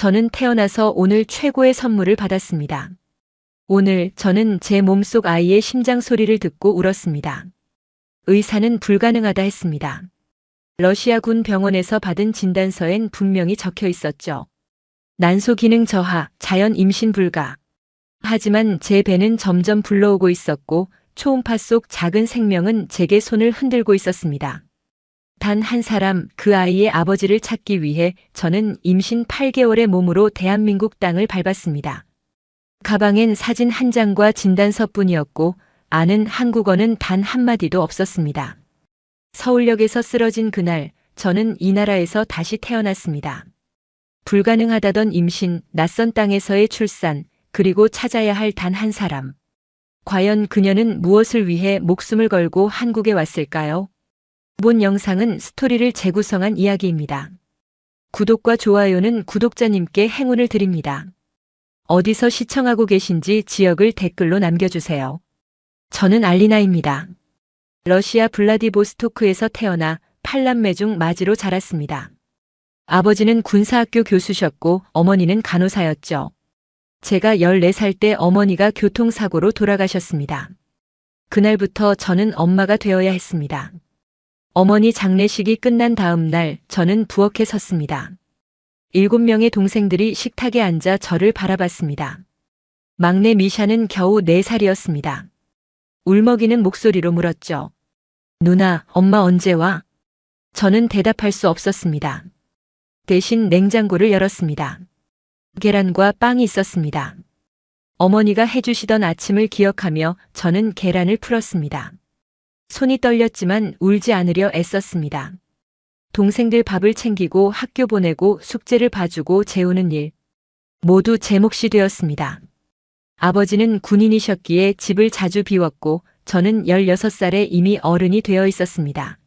저는 태어나서 오늘 최고의 선물을 받았습니다. 오늘 저는 제 몸속 아이의 심장 소리를 듣고 울었습니다. 의사는 불가능하다 했습니다. 러시아 군 병원에서 받은 진단서엔 분명히 적혀 있었죠. 난소 기능 저하, 자연 임신 불가. 하지만 제 배는 점점 불러오고 있었고 초음파 속 작은 생명은 제게 손을 흔들고 있었습니다. 단 한 사람, 그 아이의 아버지를 찾기 위해 저는 임신 8개월의 몸으로 대한민국 땅을 밟았습니다. 가방엔 사진 한 장과 진단서뿐이었고 아는 한국어는 단 한마디도 없었습니다. 서울역에서 쓰러진 그날, 저는 이 나라에서 다시 태어났습니다. 불가능하다던 임신, 낯선 땅에서의 출산, 그리고 찾아야 할 단 한 사람. 과연 그녀는 무엇을 위해 목숨을 걸고 한국에 왔을까요? 본 영상은 스토리를 재구성한 이야기입니다. 구독과 좋아요는 구독자님께 행운을 드립니다. 어디서 시청하고 계신지 지역을 댓글로 남겨주세요. 저는 알리나입니다. 러시아 블라디보스토크에서 태어나 8남매 중 맞이로 자랐습니다. 아버지는 군사학교 교수셨고 어머니는 간호사였죠. 제가 14살 때 어머니가 교통사고로 돌아가셨습니다. 그날부터 저는 엄마가 되어야 했습니다. 어머니 장례식이 끝난 다음 날 저는 부엌에 섰습니다. 7명의 동생들이 식탁에 앉아 저를 바라봤습니다. 막내 미샤는 겨우 4살이었습니다. 울먹이는 목소리로 물었죠. 누나, 엄마 언제 와? 저는 대답할 수 없었습니다. 대신 냉장고를 열었습니다. 계란과 빵이 있었습니다. 어머니가 해주시던 아침을 기억하며 저는 계란을 풀었습니다. 손이 떨렸지만 울지 않으려 애썼습니다. 동생들 밥을 챙기고 학교 보내고 숙제를 봐주고 재우는 일. 모두 제 몫이 되었습니다. 아버지는 군인이셨기에 집을 자주 비웠고 저는 16살에 이미 어른이 되어 있었습니다.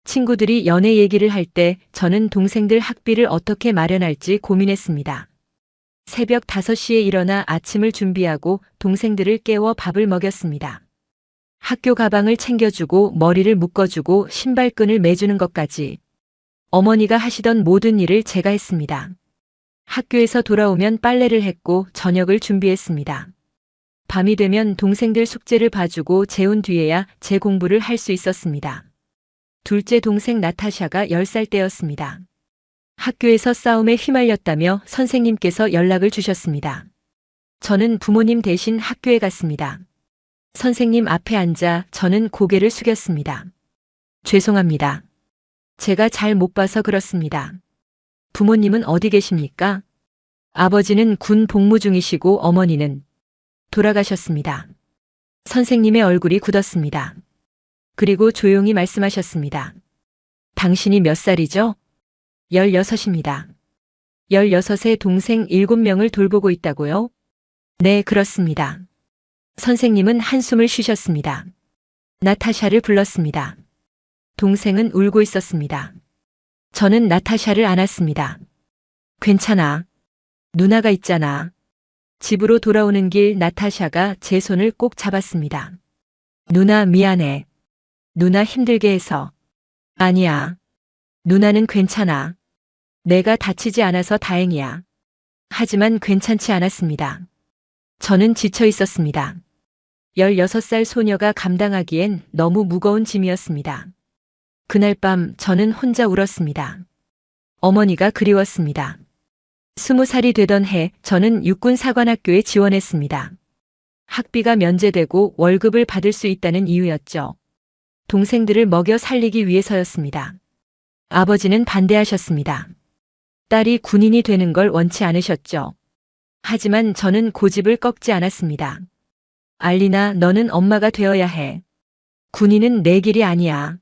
친구들이 연애 얘기를 할 때 저는 동생들 학비를 어떻게 마련할지 고민했습니다. 새벽 5시에 일어나 아침을 준비하고 동생들을 깨워 밥을 먹였습니다. 학교 가방을 챙겨주고 머리를 묶어주고 신발끈을 매주는 것까지 어머니가 하시던 모든 일을 제가 했습니다. 학교에서 돌아오면 빨래를 했고 저녁을 준비했습니다. 밤이 되면 동생들 숙제를 봐주고 재운 뒤에야 제 공부를 할 수 있었습니다. 둘째 동생 나타샤가 10살 때였습니다. 학교에서 싸움에 휘말렸다며 선생님께서 연락을 주셨습니다. 저는 부모님 대신 학교에 갔습니다. 선생님 앞에 앉아 저는 고개를 숙였습니다. 죄송합니다. 제가 잘 못 봐서 그렇습니다. 부모님은 어디 계십니까? 아버지는 군 복무 중이시고 어머니는 돌아가셨습니다. 선생님의 얼굴이 굳었습니다. 그리고 조용히 말씀하셨습니다. 당신이 몇 살이죠? 16입니다. 16의 동생 7명을 돌보고 있다고요? 네, 그렇습니다. 선생님은 한숨을 쉬셨습니다. 나타샤를 불렀습니다. 동생은 울고 있었습니다. 저는 나타샤를 안았습니다. 괜찮아. 누나가 있잖아. 집으로 돌아오는 길 나타샤가 제 손을 꼭 잡았습니다. 누나 미안해. 누나 힘들게 해서. 아니야. 누나는 괜찮아. 내가 다치지 않아서 다행이야. 하지만 괜찮지 않았습니다. 저는 지쳐 있었습니다. 16살 소녀가 감당하기엔 너무 무거운 짐이었습니다. 그날 밤 저는 혼자 울었습니다. 어머니가 그리웠습니다. 20살이 되던 해 저는 육군사관학교에 지원했습니다. 학비가 면제되고 월급을 받을 수 있다는 이유였죠. 동생들을 먹여 살리기 위해서였습니다. 아버지는 반대하셨습니다. 딸이 군인이 되는 걸 원치 않으셨죠. 하지만 저는 고집을 꺾지 않았습니다. 알리나, 너는 엄마가 되어야 해. 군인은 내 길이 아니야.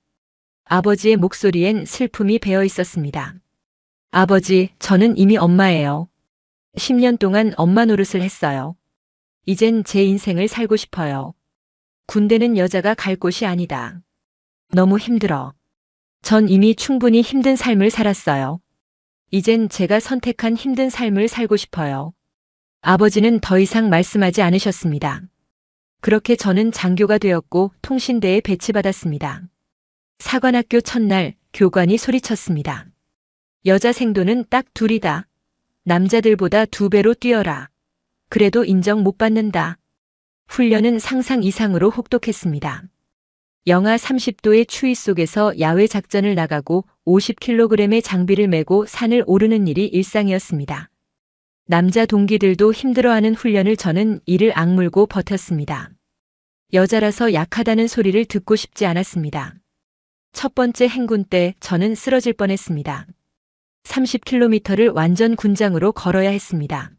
아버지의 목소리엔 슬픔이 배어 있었습니다. 아버지, 저는 이미 엄마예요. 10년 동안 엄마 노릇을 했어요. 이젠 제 인생을 살고 싶어요. 군대는 여자가 갈 곳이 아니다. 너무 힘들어. 전 이미 충분히 힘든 삶을 살았어요. 이젠 제가 선택한 힘든 삶을 살고 싶어요. 아버지는 더 이상 말씀하지 않으셨습니다. 그렇게 저는 장교가 되었고 통신대에 배치받았습니다. 사관학교 첫날 교관이 소리쳤습니다. 여자 생도는 딱 둘이다. 남자들보다 2배로 뛰어라. 그래도 인정 못 받는다. 훈련은 상상 이상으로 혹독했습니다. 영하 30도의 추위 속에서 야외 작전을 나가고 50kg의 장비를 메고 산을 오르는 일이 일상이었습니다. 남자 동기들도 힘들어하는 훈련을 저는 이를 악물고 버텼습니다. 여자라서 약하다는 소리를 듣고 싶지 않았습니다. 첫 번째 행군 때 저는 쓰러질 뻔했습니다. 30km를 완전 군장으로 걸어야 했습니다.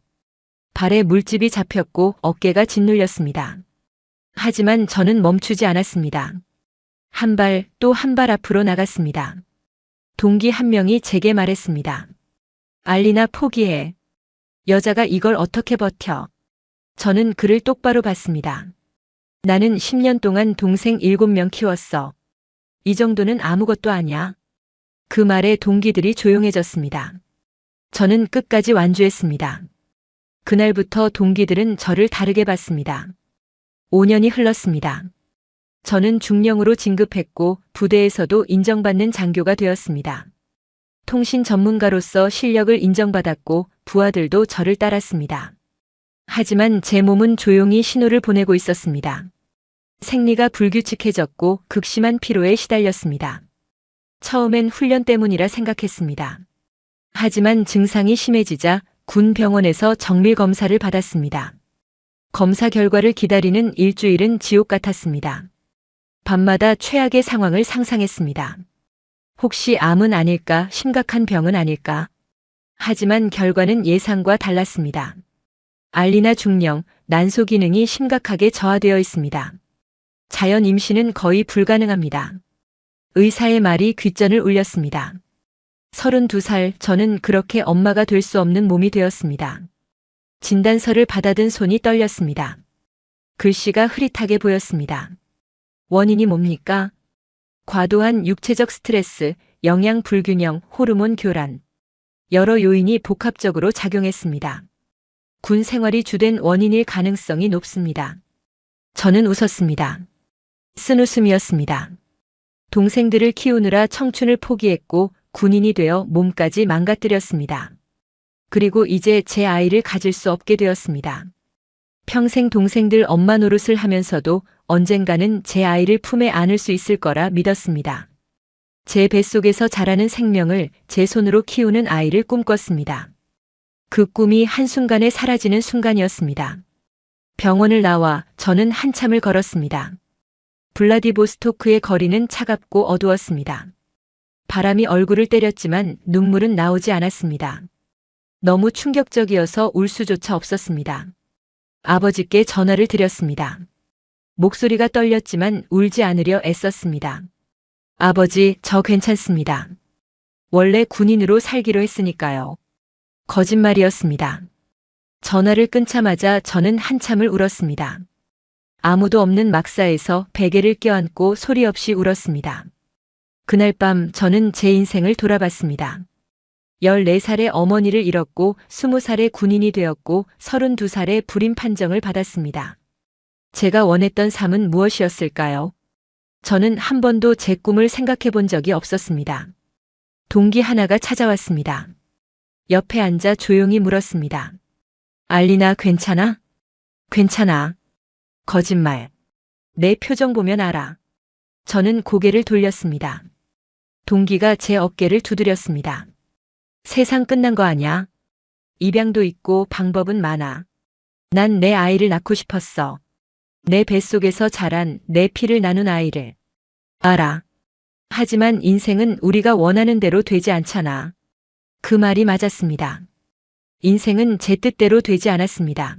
발에 물집이 잡혔고 어깨가 짓눌렸습니다. 하지만 저는 멈추지 않았습니다. 한 발 또 한 발 앞으로 나갔습니다. 동기 한 명이 제게 말했습니다. 알리나 포기해. 여자가 이걸 어떻게 버텨? 저는 그를 똑바로 봤습니다. 나는 10년 동안 동생 7명 키웠어. 이 정도는 아무것도 아니야. 그 말에 동기들이 조용해졌습니다. 저는 끝까지 완주했습니다. 그날부터 동기들은 저를 다르게 봤습니다. 5년이 흘렀습니다. 저는 중령으로 진급했고 부대에서도 인정받는 장교가 되었습니다. 통신 전문가로서 실력을 인정받았고 부하들도 저를 따랐습니다. 하지만 제 몸은 조용히 신호를 보내고 있었습니다. 생리가 불규칙해졌고 극심한 피로에 시달렸습니다. 처음엔 훈련 때문이라 생각했습니다. 하지만 증상이 심해지자 군 병원에서 정밀 검사를 받았습니다. 검사 결과를 기다리는 일주일은 지옥 같았습니다. 밤마다 최악의 상황을 상상했습니다. 혹시 암은 아닐까, 심각한 병은 아닐까? 하지만 결과는 예상과 달랐습니다. 알리나 중령, 난소 기능이 심각하게 저하되어 있습니다. 자연 임신은 거의 불가능합니다. 의사의 말이 귓전을 울렸습니다. 32살 저는 그렇게 엄마가 될 수 없는 몸이 되었습니다. 진단서를 받아든 손이 떨렸습니다. 글씨가 흐릿하게 보였습니다. 원인이 뭡니까? 과도한 육체적 스트레스, 영양 불균형, 호르몬 교란. 여러 요인이 복합적으로 작용했습니다. 군 생활이 주된 원인일 가능성이 높습니다. 저는 웃었습니다. 쓴웃음이었습니다. 동생들을 키우느라 청춘을 포기했고 군인이 되어 몸까지 망가뜨렸습니다. 그리고 이제 제 아이를 가질 수 없게 되었습니다. 평생 동생들 엄마 노릇을 하면서도 언젠가는 제 아이를 품에 안을 수 있을 거라 믿었습니다. 제 뱃속에서 자라는 생명을 제 손으로 키우는 아이를 꿈꿨습니다. 그 꿈이 한순간에 사라지는 순간이었습니다. 병원을 나와 저는 한참을 걸었습니다. 블라디보스토크의 거리는 차갑고 어두웠습니다. 바람이 얼굴을 때렸지만 눈물은 나오지 않았습니다. 너무 충격적이어서 울 수조차 없었습니다. 아버지께 전화를 드렸습니다. 목소리가 떨렸지만 울지 않으려 애썼습니다. 아버지, 저 괜찮습니다. 원래 군인으로 살기로 했으니까요. 거짓말이었습니다. 전화를 끊자마자 저는 한참을 울었습니다. 아무도 없는 막사에서 베개를 껴안고 소리 없이 울었습니다. 그날 밤 저는 제 인생을 돌아봤습니다. 14살의 어머니를 잃었고 20살의 군인이 되었고 32살의 불임 판정을 받았습니다. 제가 원했던 삶은 무엇이었을까요? 저는 한 번도 제 꿈을 생각해 본 적이 없었습니다. 동기 하나가 찾아왔습니다. 옆에 앉아 조용히 물었습니다. 알리나 괜찮아? 괜찮아. 거짓말. 내 표정 보면 알아. 저는 고개를 돌렸습니다. 동기가 제 어깨를 두드렸습니다. 세상 끝난 거 아냐? 입양도 있고 방법은 많아. 난 내 아이를 낳고 싶었어. 내 뱃속에서 자란 내 피를 나눈 아이를. 알아. 하지만 인생은 우리가 원하는 대로 되지 않잖아. 그 말이 맞았습니다. 인생은 제 뜻대로 되지 않았습니다.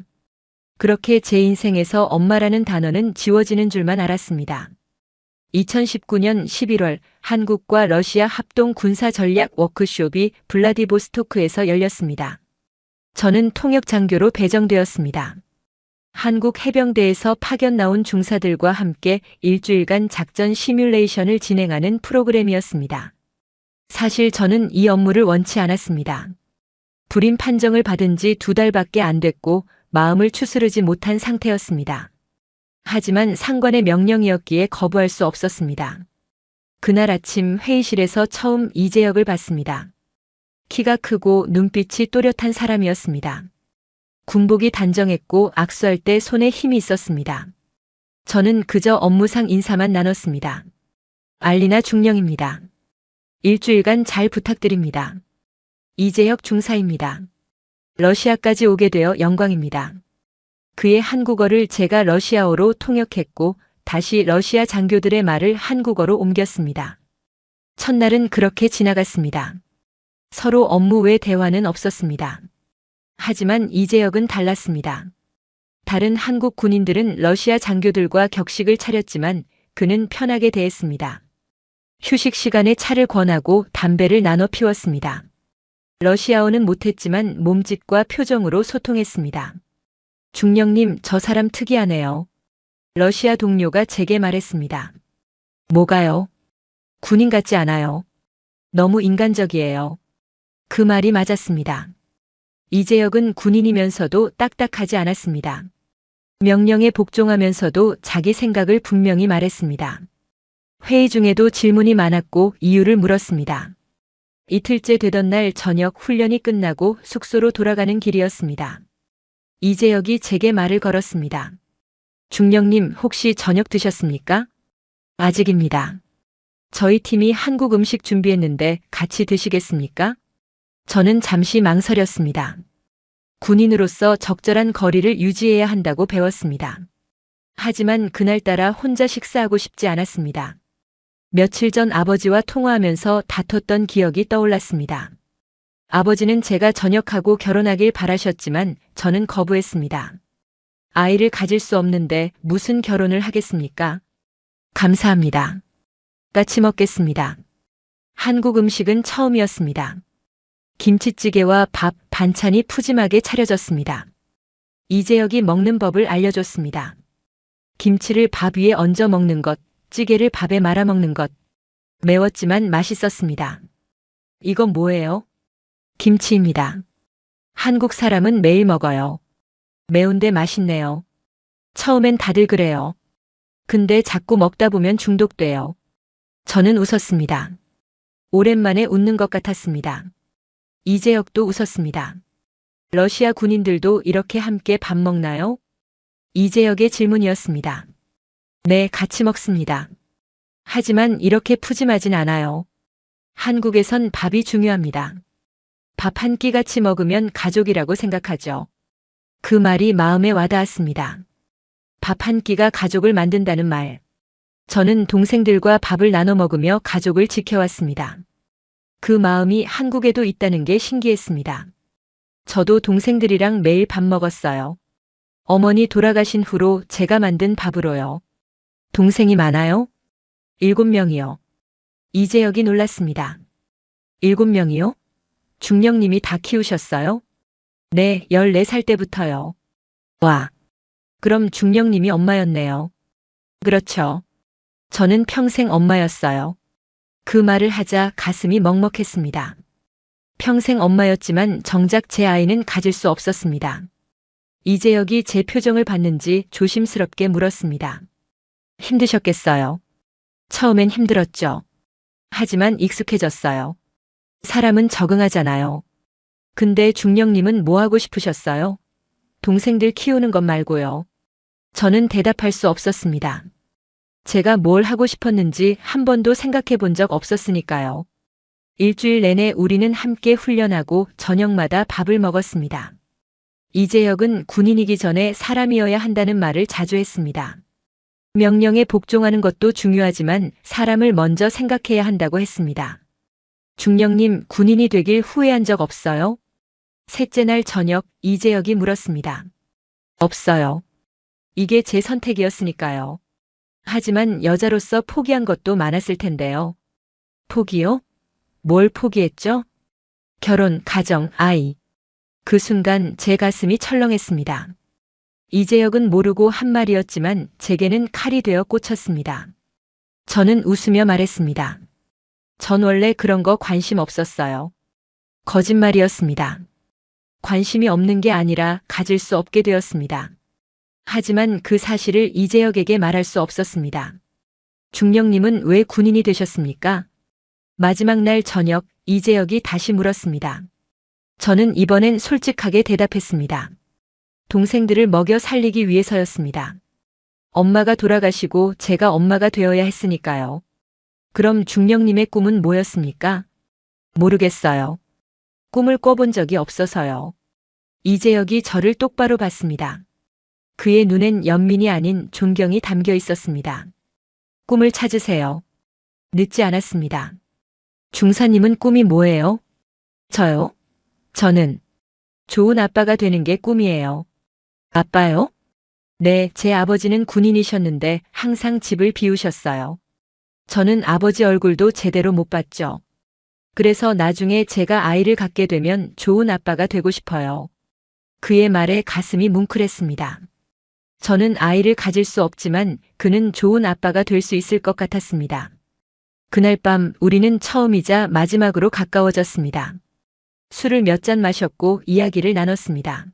그렇게 제 인생에서 엄마라는 단어는 지워지는 줄만 알았습니다. 2019년 11월 한국과 러시아 합동 군사 전략 워크숍이 블라디보스토크에서 열렸습니다. 저는 통역 장교로 배정되었습니다. 한국 해병대에서 파견 나온 중사들과 함께 일주일간 작전 시뮬레이션을 진행하는 프로그램이었습니다. 사실 저는 이 업무를 원치 않았습니다. 불임 판정을 받은 지 2달밖에 안 됐고 마음을 추스르지 못한 상태였습니다. 하지만 상관의 명령이었기에 거부할 수 없었습니다. 그날 아침 회의실에서 처음 이재혁을 봤습니다. 키가 크고 눈빛이 또렷한 사람이었습니다. 군복이 단정했고 악수할 때 손에 힘이 있었습니다. 저는 그저 업무상 인사만 나눴습니다. 알리나 중령입니다. 일주일간 잘 부탁드립니다. 이재혁 중사입니다. 러시아까지 오게 되어 영광입니다. 그의 한국어를 제가 러시아어로 통역했고 다시 러시아 장교들의 말을 한국어로 옮겼습니다. 첫날은 그렇게 지나갔습니다. 서로 업무 외 대화는 없었습니다. 하지만 이재혁은 달랐습니다. 다른 한국 군인들은 러시아 장교들과 격식을 차렸지만 그는 편하게 대했습니다. 휴식 시간에 차를 권하고 담배를 나눠 피웠습니다. 러시아어는 못했지만 몸짓과 표정으로 소통했습니다. 중령님, 저 사람 특이하네요. 러시아 동료가 제게 말했습니다. 뭐가요? 군인 같지 않아요. 너무 인간적이에요. 그 말이 맞았습니다. 이재혁은 군인이면서도 딱딱하지 않았습니다. 명령에 복종하면서도 자기 생각을 분명히 말했습니다. 회의 중에도 질문이 많았고 이유를 물었습니다. 이틀째 되던 날 저녁 훈련이 끝나고 숙소로 돌아가는 길이었습니다. 이재혁이 제게 말을 걸었습니다. 중령님, 혹시 저녁 드셨습니까? 아직입니다. 저희 팀이 한국 음식 준비했는데 같이 드시겠습니까? 저는 잠시 망설였습니다. 군인으로서 적절한 거리를 유지해야 한다고 배웠습니다. 하지만 그날따라 혼자 식사하고 싶지 않았습니다. 며칠 전 아버지와 통화하면서 다퉜던 기억이 떠올랐습니다. 아버지는 제가 전역하고 결혼하길 바라셨지만 저는 거부했습니다. 아이를 가질 수 없는데 무슨 결혼을 하겠습니까? 감사합니다. 같이 먹겠습니다. 한국 음식은 처음이었습니다. 김치찌개와 밥, 반찬이 푸짐하게 차려졌습니다. 이재혁이 먹는 법을 알려줬습니다. 김치를 밥 위에 얹어 먹는 것, 찌개를 밥에 말아 먹는 것. 매웠지만 맛있었습니다. 이건 뭐예요? 김치입니다. 한국 사람은 매일 먹어요. 매운데 맛있네요. 처음엔 다들 그래요. 근데 자꾸 먹다 보면 중독돼요. 저는 웃었습니다. 오랜만에 웃는 것 같았습니다. 이재혁도 웃었습니다. 러시아 군인들도 이렇게 함께 밥 먹나요? 이재혁의 질문이었습니다. 네, 같이 먹습니다. 하지만 이렇게 푸짐하진 않아요. 한국에선 밥이 중요합니다. 밥 한 끼 같이 먹으면 가족이라고 생각하죠. 그 말이 마음에 와닿았습니다. 밥 한 끼가 가족을 만든다는 말. 저는 동생들과 밥을 나눠 먹으며 가족을 지켜왔습니다. 그 마음이 한국에도 있다는 게 신기했습니다. 저도 동생들이랑 매일 밥 먹었어요. 어머니 돌아가신 후로 제가 만든 밥으로요. 동생이 많아요? 7명이요. 이재혁이 놀랐습니다. 7명이요? 중령님이 다 키우셨어요? 네, 14살 때부터요. 와, 그럼 중령님이 엄마였네요. 그렇죠. 저는 평생 엄마였어요. 그 말을 하자 가슴이 먹먹했습니다. 평생 엄마였지만 정작 제 아이는 가질 수 없었습니다. 이재혁이 제 표정을 봤는지 조심스럽게 물었습니다. 힘드셨겠어요? 처음엔 힘들었죠. 하지만 익숙해졌어요. 사람은 적응하잖아요. 근데 중령님은 뭐 하고 싶으셨어요? 동생들 키우는 것 말고요. 저는 대답할 수 없었습니다. 제가 뭘 하고 싶었는지 한 번도 생각해 본 적 없었으니까요. 일주일 내내 우리는 함께 훈련하고 저녁마다 밥을 먹었습니다. 이재혁은 군인이기 전에 사람이어야 한다는 말을 자주 했습니다. 명령에 복종하는 것도 중요하지만 사람을 먼저 생각해야 한다고 했습니다. 중령님, 군인이 되길 후회한 적 없어요? 셋째 날 저녁 이재혁이 물었습니다. 없어요. 이게 제 선택이었으니까요. 하지만 여자로서 포기한 것도 많았을 텐데요. 포기요? 뭘 포기했죠? 결혼, 가정, 아이. 그 순간 제 가슴이 철렁했습니다. 이재혁은 모르고 한 말이었지만 제게는 칼이 되어 꽂혔습니다. 저는 웃으며 말했습니다. 전 원래 그런 거 관심 없었어요. 거짓말이었습니다. 관심이 없는 게 아니라 가질 수 없게 되었습니다. 하지만 그 사실을 이재혁에게 말할 수 없었습니다. 중령님은 왜 군인이 되셨습니까? 마지막 날 저녁 이재혁이 다시 물었습니다. 저는 이번엔 솔직하게 대답했습니다. 동생들을 먹여 살리기 위해서였습니다. 엄마가 돌아가시고 제가 엄마가 되어야 했으니까요. 그럼 중령님의 꿈은 뭐였습니까? 모르겠어요. 꿈을 꿔본 적이 없어서요. 이재혁이 저를 똑바로 봤습니다. 그의 눈엔 연민이 아닌 존경이 담겨 있었습니다. 꿈을 찾으세요. 늦지 않았습니다. 중사님은 꿈이 뭐예요? 저요? 저는 좋은 아빠가 되는 게 꿈이에요. 아빠요? 네, 제 아버지는 군인이셨는데 항상 집을 비우셨어요. 저는 아버지 얼굴도 제대로 못 봤죠. 그래서 나중에 제가 아이를 갖게 되면 좋은 아빠가 되고 싶어요. 그의 말에 가슴이 뭉클했습니다. 저는 아이를 가질 수 없지만 그는 좋은 아빠가 될 수 있을 것 같았습니다. 그날 밤 우리는 처음이자 마지막으로 가까워졌습니다. 술을 몇 잔 마셨고 이야기를 나눴습니다.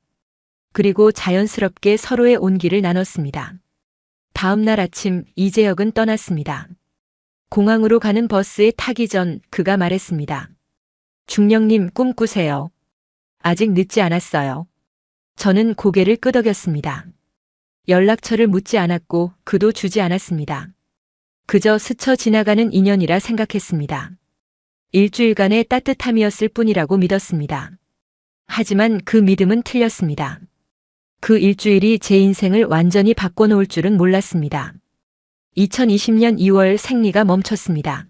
그리고 자연스럽게 서로의 온기를 나눴습니다. 다음 날 아침 이재혁은 떠났습니다. 공항으로 가는 버스에 타기 전 그가 말했습니다. 중령님 꿈꾸세요. 아직 늦지 않았어요. 저는 고개를 끄덕였습니다. 연락처를 묻지 않았고 그도 주지 않았습니다. 그저 스쳐 지나가는 인연이라 생각했습니다. 일주일간의 따뜻함이었을 뿐이라고 믿었습니다. 하지만 그 믿음은 틀렸습니다. 그 일주일이 제 인생을 완전히 바꿔놓을 줄은 몰랐습니다. 2020년 2월 생리가 멈췄습니다.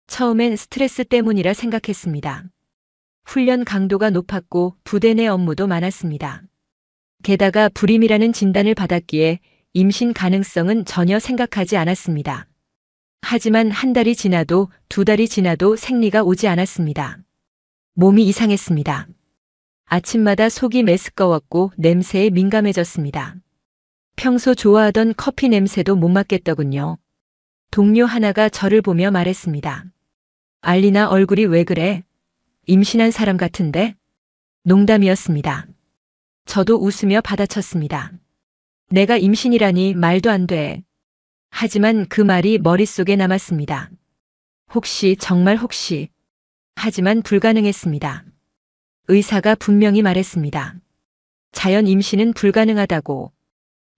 처음엔 스트레스 때문이라 생각했습니다. 훈련 강도가 높았고 부대 내 업무도 많았습니다. 게다가 불임이라는 진단을 받았기에 임신 가능성은 전혀 생각하지 않았습니다. 하지만 한 달이 지나도 두 달이 지나도 생리가 오지 않았습니다. 몸이 이상했습니다. 아침마다 속이 메스꺼웠고 냄새에 민감해졌습니다. 평소 좋아하던 커피 냄새도 못 맡겠더군요. 동료 하나가 저를 보며 말했습니다. 알리나 얼굴이 왜 그래? 임신한 사람 같은데? 농담이었습니다. 저도 웃으며 받아쳤습니다. 내가 임신이라니 말도 안 돼. 하지만 그 말이 머릿속에 남았습니다. 혹시 정말 혹시. 하지만 불가능했습니다. 의사가 분명히 말했습니다. 자연 임신은 불가능하다고.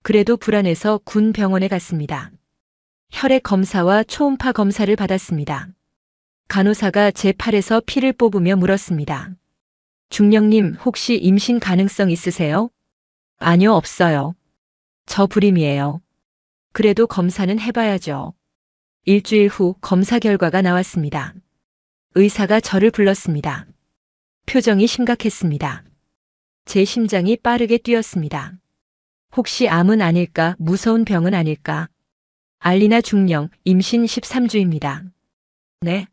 그래도 불안해서 군 병원에 갔습니다. 혈액 검사와 초음파 검사를 받았습니다. 간호사가 제 팔에서 피를 뽑으며 물었습니다. 중령님 혹시 임신 가능성 있으세요? 아니요, 없어요. 저 불임이에요. 그래도 검사는 해봐야죠. 일주일 후 검사 결과가 나왔습니다. 의사가 저를 불렀습니다. 표정이 심각했습니다. 제 심장이 빠르게 뛰었습니다. 혹시 암은 아닐까, 무서운 병은 아닐까? 알리나 중령, 임신 13주입니다. 네,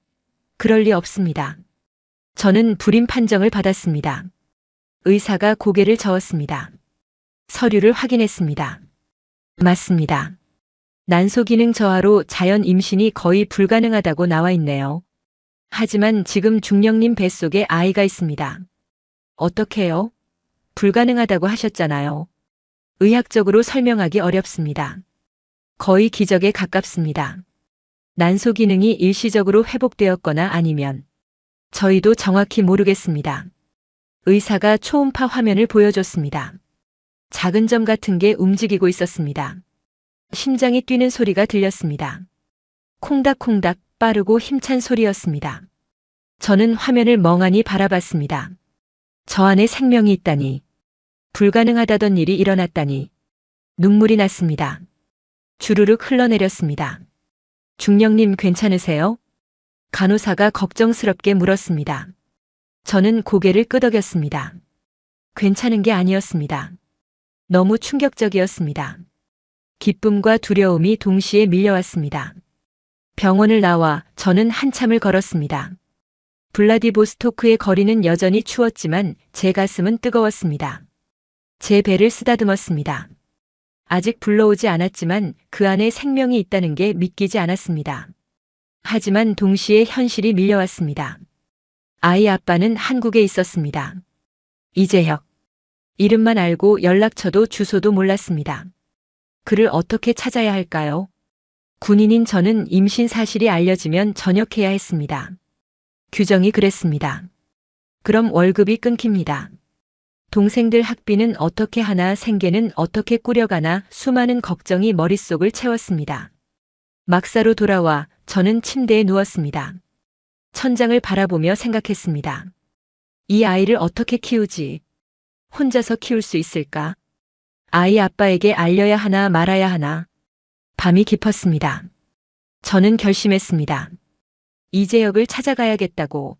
그럴 리 없습니다. 저는 불임 판정을 받았습니다. 의사가 고개를 저었습니다. 서류를 확인했습니다. 맞습니다. 난소 기능 저하로 자연 임신이 거의 불가능하다고 나와 있네요. 하지만 지금 중령님 뱃속에 아이가 있습니다. 어떻게요? 불가능하다고 하셨잖아요. 의학적으로 설명하기 어렵습니다. 거의 기적에 가깝습니다. 난소 기능이 일시적으로 회복되었거나 아니면 저희도 정확히 모르겠습니다. 의사가 초음파 화면을 보여줬습니다. 작은 점 같은 게 움직이고 있었습니다. 심장이 뛰는 소리가 들렸습니다. 콩닥콩닥 빠르고 힘찬 소리였습니다. 저는 화면을 멍하니 바라봤습니다. 저 안에 생명이 있다니. 불가능하다던 일이 일어났다니. 눈물이 났습니다. 주르륵 흘러내렸습니다. 중령님 괜찮으세요? 간호사가 걱정스럽게 물었습니다. 저는 고개를 끄덕였습니다. 괜찮은 게 아니었습니다. 너무 충격적이었습니다. 기쁨과 두려움이 동시에 밀려왔습니다. 병원을 나와 저는 한참을 걸었습니다. 블라디보스토크의 거리는 여전히 추웠지만 제 가슴은 뜨거웠습니다. 제 배를 쓰다듬었습니다. 아직 불러오지 않았지만 그 안에 생명이 있다는 게 믿기지 않았습니다. 하지만 동시에 현실이 밀려왔습니다. 아이 아빠는 한국에 있었습니다. 이재혁. 이름만 알고 연락처도 주소도 몰랐습니다. 그를 어떻게 찾아야 할까요? 군인인 저는 임신 사실이 알려지면 전역해야 했습니다. 규정이 그랬습니다. 그럼 월급이 끊깁니다. 동생들 학비는 어떻게 하나, 생계는 어떻게 꾸려가나 수많은 걱정이 머릿속을 채웠습니다. 막사로 돌아와 저는 침대에 누웠습니다. 천장을 바라보며 생각했습니다. 이 아이를 어떻게 키우지? 혼자서 키울 수 있을까? 아이 아빠에게 알려야 하나 말아야 하나? 밤이 깊었습니다. 저는 결심했습니다. 이재혁을 찾아가야겠다고.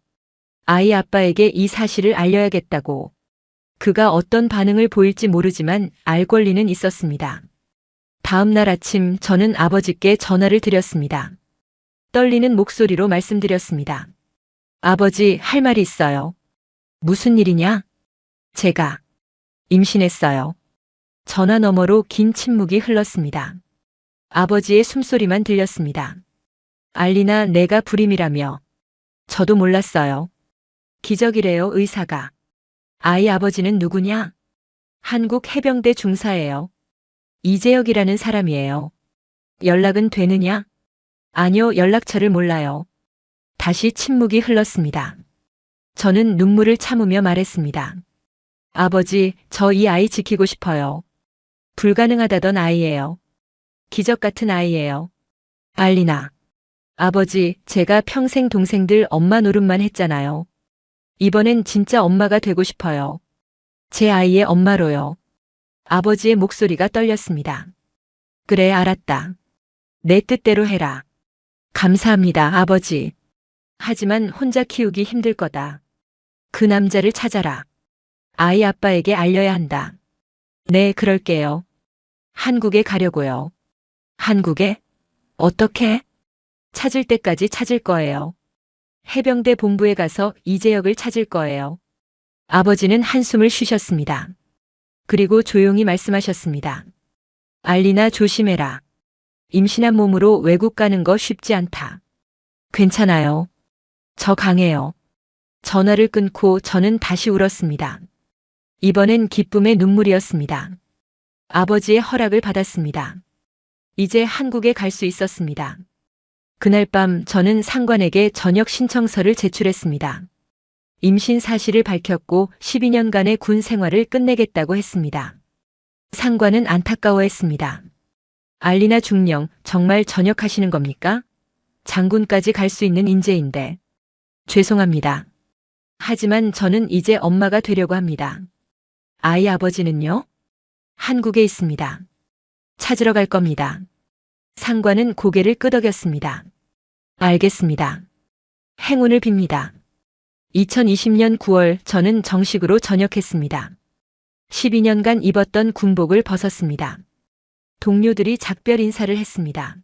아이 아빠에게 이 사실을 알려야겠다고. 그가 어떤 반응을 보일지 모르지만 알 권리는 있었습니다. 다음 날 아침 저는 아버지께 전화를 드렸습니다. 떨리는 목소리로 말씀드렸습니다. 아버지, 할 말이 있어요. 무슨 일이냐? 제가 임신했어요. 전화 너머로 긴 침묵이 흘렀습니다. 아버지의 숨소리만 들렸습니다. 알리나, 내가 불임이라며. 저도 몰랐어요. 기적이래요, 의사가. 아이 아버지는 누구냐? 한국 해병대 중사예요. 이재혁이라는 사람이에요. 연락은 되느냐? 아니요, 연락처를 몰라요. 다시 침묵이 흘렀습니다. 저는 눈물을 참으며 말했습니다. 아버지, 저 이 아이 지키고 싶어요. 불가능하다던 아이예요. 기적 같은 아이예요. 알리나. 아버지, 제가 평생 동생들 엄마 노릇만 했잖아요. 이번엔 진짜 엄마가 되고 싶어요. 제 아이의 엄마로요. 아버지의 목소리가 떨렸습니다. 그래, 알았다. 내 뜻대로 해라. 감사합니다, 아버지. 하지만 혼자 키우기 힘들 거다. 그 남자를 찾아라. 아이 아빠에게 알려야 한다. 네, 그럴게요. 한국에 가려고요. 한국에? 어떻게? 찾을 때까지 찾을 거예요. 해병대 본부에 가서 이재혁을 찾을 거예요. 아버지는 한숨을 쉬셨습니다. 그리고 조용히 말씀하셨습니다. 알리나, 조심해라. 임신한 몸으로 외국 가는 거 쉽지 않다. 괜찮아요. 저 강해요. 전화를 끊고 저는 다시 울었습니다. 이번엔 기쁨의 눈물이었습니다. 아버지의 허락을 받았습니다. 이제 한국에 갈 수 있었습니다. 그날 밤 저는 상관에게 전역 신청서를 제출했습니다. 임신 사실을 밝혔고 12년간의 군 생활을 끝내겠다고 했습니다. 상관은 안타까워했습니다. 알리나 중령, 정말 전역하시는 겁니까? 장군까지 갈 수 있는 인재인데. 죄송합니다. 하지만 저는 이제 엄마가 되려고 합니다. 아이 아버지는요? 한국에 있습니다. 찾으러 갈 겁니다. 상관은 고개를 끄덕였습니다. 알겠습니다. 행운을 빕니다. 2020년 9월 저는 정식으로 전역했습니다. 12년간 입었던 군복을 벗었습니다. 동료들이 작별 인사를 했습니다.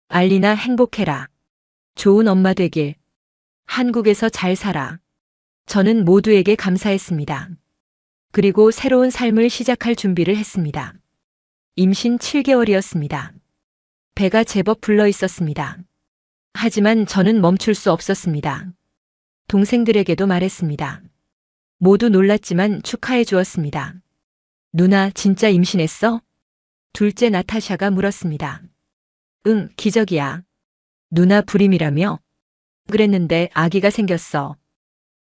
알리나, 행복해라. 좋은 엄마 되길. 한국에서 잘 살아. 저는 모두에게 감사했습니다. 그리고 새로운 삶을 시작할 준비를 했습니다. 임신 7개월이었습니다. 배가 제법 불러 있었습니다. 하지만 저는 멈출 수 없었습니다. 동생들에게도 말했습니다. 모두 놀랐지만 축하해 주었습니다. 누나, 진짜 임신했어? 둘째 나타샤가 물었습니다. 응, 기적이야. 누나 불임이라며? 그랬는데 아기가 생겼어.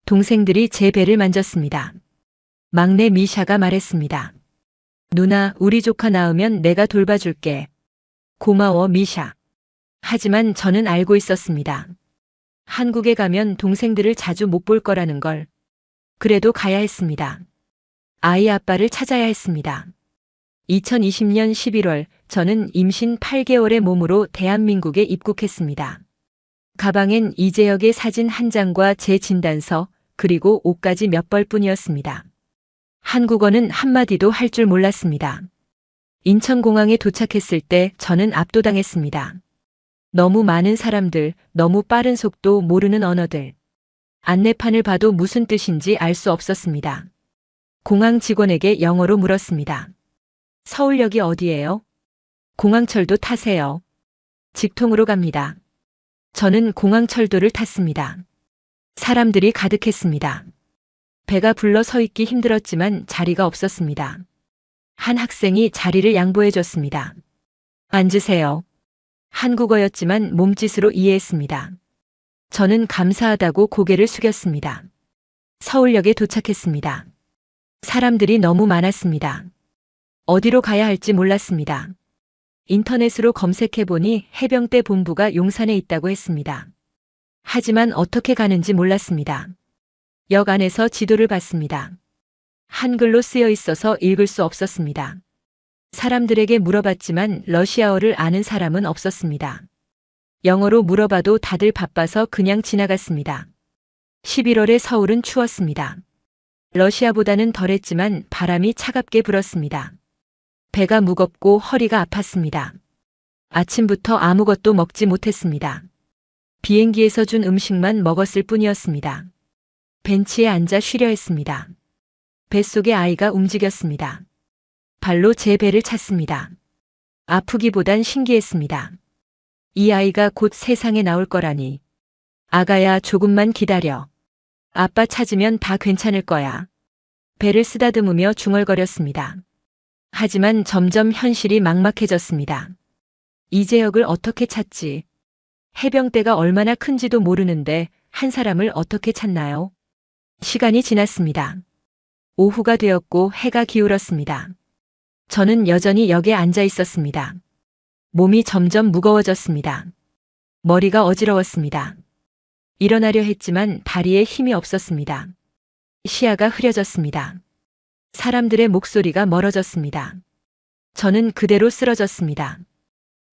동생들이 제 배를 만졌습니다. 막내 미샤가 말했습니다. 누나, 우리 조카 낳으면 내가 돌봐줄게. 고마워, 미샤. 하지만 저는 알고 있었습니다. 한국에 가면 동생들을 자주 못 볼 거라는 걸. 그래도 가야 했습니다. 아이 아빠를 찾아야 했습니다. 2020년 11월 저는 임신 8개월의 몸으로 대한민국에 입국했습니다. 가방엔 이재혁의 사진 한 장과 제 진단서, 그리고 옷까지 몇 벌뿐이었습니다. 한국어는 한마디도 할 줄 몰랐습니다. 인천공항에 도착했을 때 저는 압도당했습니다. 너무 많은 사람들, 너무 빠른 속도, 모르는 언어들. 안내판을 봐도 무슨 뜻인지 알 수 없었습니다. 공항 직원에게 영어로 물었습니다. 서울역이 어디예요? 공항철도 타세요. 직통으로 갑니다. 저는 공항철도를 탔습니다. 사람들이 가득했습니다. 배가 불러 서 있기 힘들었지만 자리가 없었습니다. 한 학생이 자리를 양보해 줬습니다. 앉으세요. 한국어였지만 몸짓으로 이해했습니다. 저는 감사하다고 고개를 숙였습니다. 서울역에 도착했습니다. 사람들이 너무 많았습니다. 어디로 가야 할지 몰랐습니다. 인터넷으로 검색해보니 해병대 본부가 용산에 있다고 했습니다. 하지만 어떻게 가는지 몰랐습니다. 역 안에서 지도를 봤습니다. 한글로 쓰여 있어서 읽을 수 없었습니다. 사람들에게 물어봤지만 러시아어를 아는 사람은 없었습니다. 영어로 물어봐도 다들 바빠서 그냥 지나갔습니다. 11월에 서울은 추웠습니다. 러시아보다는 덜했지만 바람이 차갑게 불었습니다. 배가 무겁고 허리가 아팠습니다. 아침부터 아무것도 먹지 못했습니다. 비행기에서 준 음식만 먹었을 뿐이었습니다. 벤치에 앉아 쉬려 했습니다. 뱃속에 아이가 움직였습니다. 발로 제 배를 찼습니다. 아프기보단 신기했습니다. 이 아이가 곧 세상에 나올 거라니. 아가야, 조금만 기다려. 아빠 찾으면 다 괜찮을 거야. 배를 쓰다듬으며 중얼거렸습니다. 하지만 점점 현실이 막막해졌습니다. 이재혁을 어떻게 찾지? 해병대가 얼마나 큰지도 모르는데 한 사람을 어떻게 찾나요? 시간이 지났습니다. 오후가 되었고 해가 기울었습니다. 저는 여전히 역에 앉아 있었습니다. 몸이 점점 무거워졌습니다. 머리가 어지러웠습니다. 일어나려 했지만 다리에 힘이 없었습니다. 시야가 흐려졌습니다. 사람들의 목소리가 멀어졌습니다. 저는 그대로 쓰러졌습니다.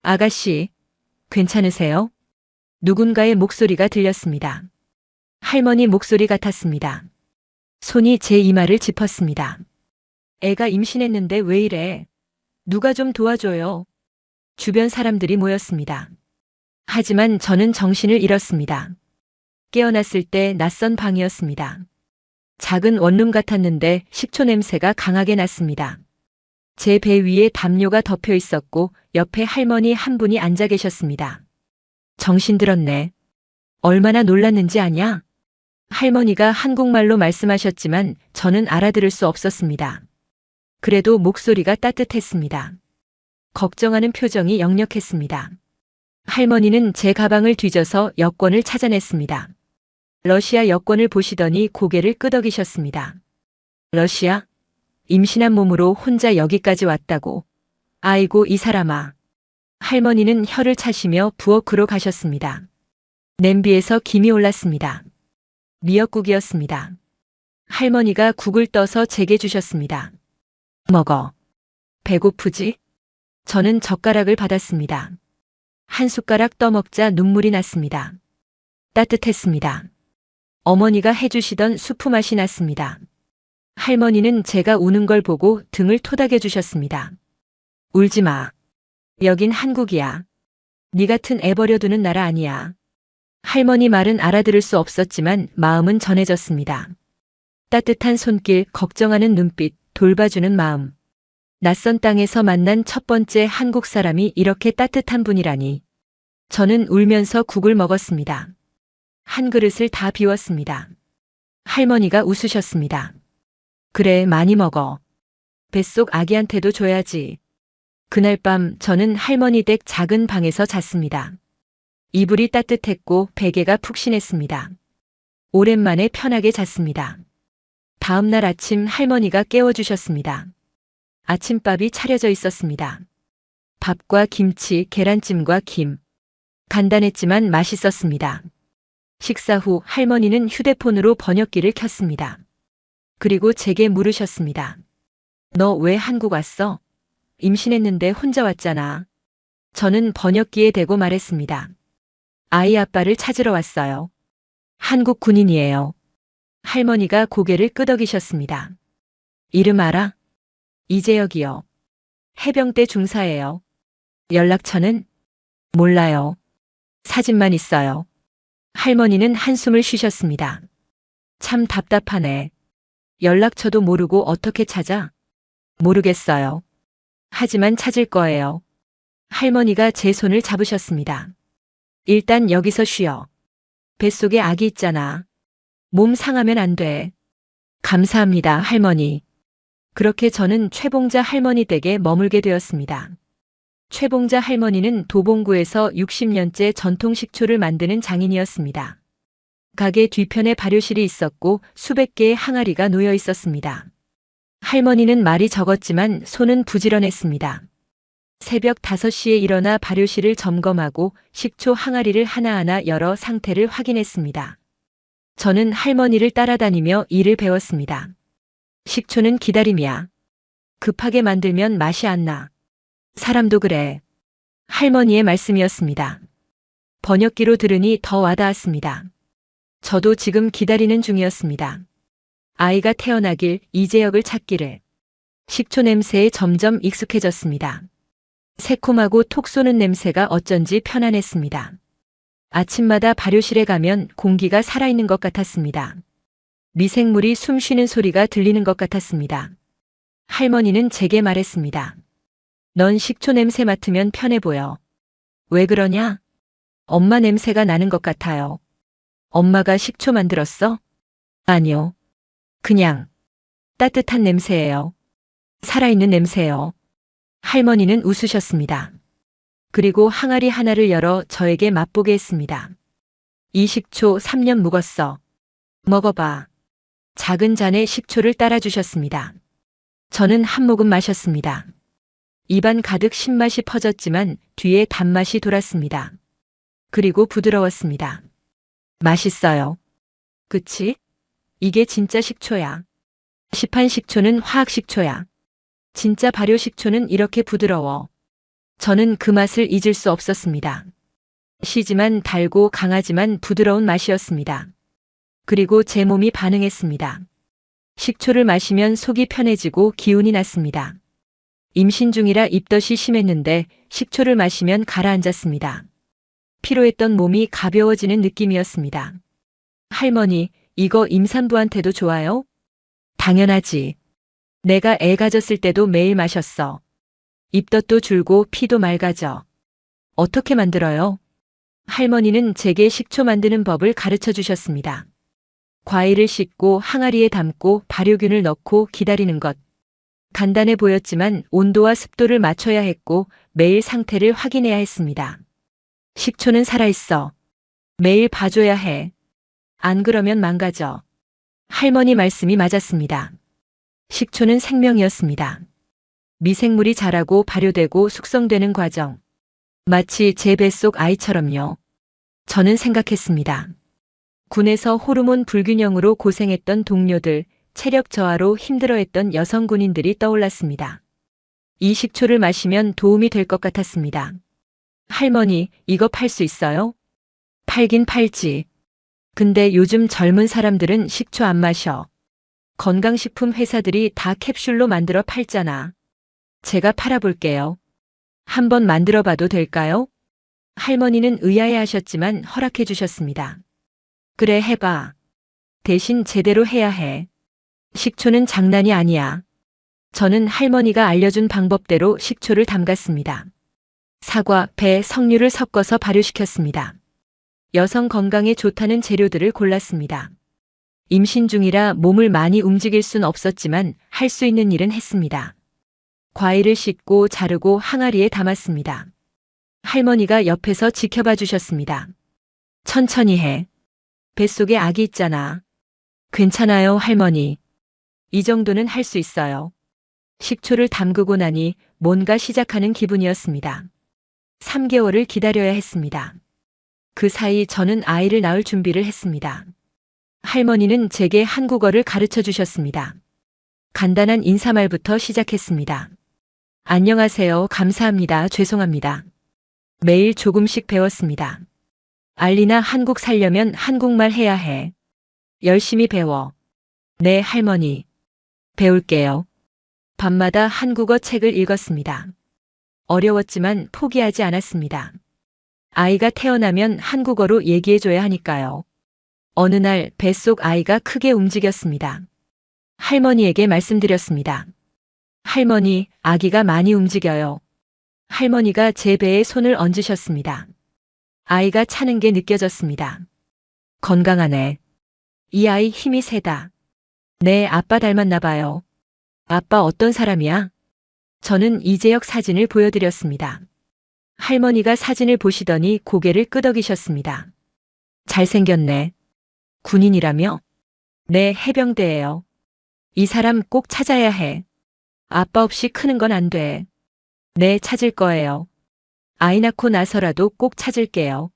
아가씨, 괜찮으세요? 누군가의 목소리가 들렸습니다. 할머니 목소리 같았습니다. 손이 제 이마를 짚었습니다. 애가 임신했는데 왜 이래? 누가 좀 도와줘요. 주변 사람들이 모였습니다. 하지만 저는 정신을 잃었습니다. 깨어났을 때 낯선 방이었습니다. 작은 원룸 같았는데 식초 냄새가 강하게 났습니다. 제 배 위에 담요가 덮여 있었고 옆에 할머니 한 분이 앉아 계셨습니다. 정신 들었네. 얼마나 놀랐는지 아냐? 할머니가 한국말로 말씀하셨지만 저는 알아들을 수 없었습니다. 그래도 목소리가 따뜻했습니다. 걱정하는 표정이 역력했습니다. 할머니는 제 가방을 뒤져서 여권을 찾아냈습니다. 러시아 여권을 보시더니 고개를 끄덕이셨습니다. 러시아? 임신한 몸으로 혼자 여기까지 왔다고. 아이고 이 사람아. 할머니는 혀를 차시며 부엌으로 가셨습니다. 냄비에서 김이 올랐습니다. 미역국이었습니다. 할머니가 국을 떠서 제게 주셨습니다. 먹어. 배고프지? 저는 젓가락을 받았습니다. 한 숟가락 떠먹자 눈물이 났습니다. 따뜻했습니다. 어머니가 해주시던 수프 맛이 났습니다. 할머니는 제가 우는 걸 보고 등을 토닥여 주셨습니다. 울지 마. 여긴 한국이야. 네 같은 애 버려두는 나라 아니야. 할머니 말은 알아들을 수 없었지만 마음은 전해졌습니다. 따뜻한 손길, 걱정하는 눈빛, 돌봐주는 마음. 낯선 땅에서 만난 첫 번째 한국 사람이 이렇게 따뜻한 분이라니. 저는 울면서 국을 먹었습니다. 한 그릇을 다 비웠습니다. 할머니가 웃으셨습니다. 그래, 많이 먹어. 뱃속 아기한테도 줘야지. 그날 밤 저는 할머니 댁 작은 방에서 잤습니다. 이불이 따뜻했고 베개가 푹신했습니다. 오랜만에 편하게 잤습니다. 다음 날 아침 할머니가 깨워주셨습니다. 아침밥이 차려져 있었습니다. 밥과 김치, 계란찜과 김. 간단했지만 맛있었습니다. 식사 후 할머니는 휴대폰으로 번역기를 켰습니다. 그리고 제게 물으셨습니다. 너 왜 한국 왔어? 임신했는데 혼자 왔잖아. 저는 번역기에 대고 말했습니다. 아이 아빠를 찾으러 왔어요. 한국 군인이에요. 할머니가 고개를 끄덕이셨습니다. 이름 알아? 이재혁이요. 해병대 중사예요. 연락처는? 몰라요. 사진만 있어요. 할머니는 한숨을 쉬셨습니다. 참 답답하네. 연락처도 모르고 어떻게 찾아? 모르겠어요. 하지만 찾을 거예요. 할머니가 제 손을 잡으셨습니다. 일단 여기서 쉬어. 뱃속에 아기 있잖아. 몸 상하면 안 돼. 감사합니다, 할머니. 그렇게 저는 최봉자 할머니 댁에 머물게 되었습니다. 최봉자 할머니는 도봉구에서 60년째 전통 식초를 만드는 장인이었습니다. 가게 뒤편에 발효실이 있었고 수백 개의 항아리가 놓여 있었습니다. 할머니는 말이 적었지만 손은 부지런했습니다. 새벽 5시에 일어나 발효실을 점검하고 식초 항아리를 하나하나 열어 상태를 확인했습니다. 저는 할머니를 따라다니며 일을 배웠습니다. 식초는 기다림이야. 급하게 만들면 맛이 안 나. 사람도 그래. 할머니의 말씀이었습니다. 번역기로 들으니 더 와닿았습니다. 저도 지금 기다리는 중이었습니다. 아이가 태어나길, 이재혁을 찾기를. 식초 냄새에 점점 익숙해졌습니다. 새콤하고 톡 쏘는 냄새가 어쩐지 편안했습니다. 아침마다 발효실에 가면 공기가 살아있는 것 같았습니다. 미생물이 숨 쉬는 소리가 들리는 것 같았습니다. 할머니는 제게 말했습니다. 넌 식초 냄새 맡으면 편해 보여. 왜 그러냐? 엄마 냄새가 나는 것 같아요. 엄마가 식초 만들었어? 아니요. 그냥 따뜻한 냄새예요. 살아있는 냄새예요. 할머니는 웃으셨습니다. 그리고 항아리 하나를 열어 저에게 맛보게 했습니다. 이 식초 3년 묵었어. 먹어봐. 작은 잔에 식초를 따라주셨습니다. 저는 한 모금 마셨습니다. 입안 가득 신맛이 퍼졌지만 뒤에 단맛이 돌았습니다. 그리고 부드러웠습니다. 맛있어요. 그치? 이게 진짜 식초야. 시판 식초는 화학 식초야. 진짜 발효 식초는 이렇게 부드러워. 저는 그 맛을 잊을 수 없었습니다. 시지만 달고 강하지만 부드러운 맛이었습니다. 그리고 제 몸이 반응했습니다. 식초를 마시면 속이 편해지고 기운이 났습니다. 임신 중이라 입덧이 심했는데 식초를 마시면 가라앉았습니다. 피로했던 몸이 가벼워지는 느낌이었습니다. 할머니, 이거 임산부한테도 좋아요? 당연하지. 내가 애 가졌을 때도 매일 마셨어. 입덧도 줄고 피도 맑아져. 어떻게 만들어요? 할머니는 제게 식초 만드는 법을 가르쳐 주셨습니다. 과일을 씻고 항아리에 담고 발효균을 넣고 기다리는 것. 간단해 보였지만 온도와 습도를 맞춰야 했고 매일 상태를 확인해야 했습니다. 식초는 살아있어. 매일 봐줘야 해. 안 그러면 망가져. 할머니 말씀이 맞았습니다. 식초는 생명이었습니다. 미생물이 자라고 발효되고 숙성되는 과정. 마치 제 뱃속 아이처럼요. 저는 생각했습니다. 군에서 호르몬 불균형으로 고생했던 동료들, 체력 저하로 힘들어했던 여성 군인들이 떠올랐습니다. 이 식초를 마시면 도움이 될 것 같았습니다. 할머니, 이거 팔 수 있어요? 팔긴 팔지. 근데 요즘 젊은 사람들은 식초 안 마셔. 건강식품 회사들이 다 캡슐로 만들어 팔잖아. 제가 팔아볼게요. 한번 만들어 봐도 될까요? 할머니는 의아해 하셨지만 허락해 주셨습니다. 그래, 해봐. 대신 제대로 해야 해. 식초는 장난이 아니야. 저는 할머니가 알려준 방법대로 식초를 담갔습니다. 사과, 배, 석류를 섞어서 발효시켰습니다. 여성 건강에 좋다는 재료들을 골랐습니다. 임신 중이라 몸을 많이 움직일 순 없었지만 할 수 있는 일은 했습니다. 과일을 씻고 자르고 항아리에 담았습니다. 할머니가 옆에서 지켜봐 주셨습니다. 천천히 해. 뱃속에 아기 있잖아. 괜찮아요, 할머니. 이 정도는 할 수 있어요. 식초를 담그고 나니 뭔가 시작하는 기분이었습니다. 3개월을 기다려야 했습니다. 그 사이 저는 아이를 낳을 준비를 했습니다. 할머니는 제게 한국어를 가르쳐 주셨습니다. 간단한 인사말부터 시작했습니다. 안녕하세요, 감사합니다, 죄송합니다. 매일 조금씩 배웠습니다. 알리나 한국 살려면 한국말 해야 해. 열심히 배워. 네, 할머니. 배울게요. 밤마다 한국어 책을 읽었습니다. 어려웠지만 포기하지 않았습니다. 아이가 태어나면 한국어로 얘기해줘야 하니까요. 어느 날 뱃속 아이가 크게 움직였습니다. 할머니에게 말씀드렸습니다. 할머니, 아기가 많이 움직여요. 할머니가 제 배에 손을 얹으셨습니다. 아이가 차는 게 느껴졌습니다. 건강하네. 이 아이 힘이 세다. 네, 아빠 닮았나 봐요. 아빠 어떤 사람이야? 저는 이재혁 사진을 보여드렸습니다. 할머니가 사진을 보시더니 고개를 끄덕이셨습니다. 잘생겼네. 군인이라며? 네, 해병대예요. 이 사람 꼭 찾아야 해. 아빠 없이 크는 건 안 돼. 네, 찾을 거예요. 아이 낳고 나서라도 꼭 찾을게요.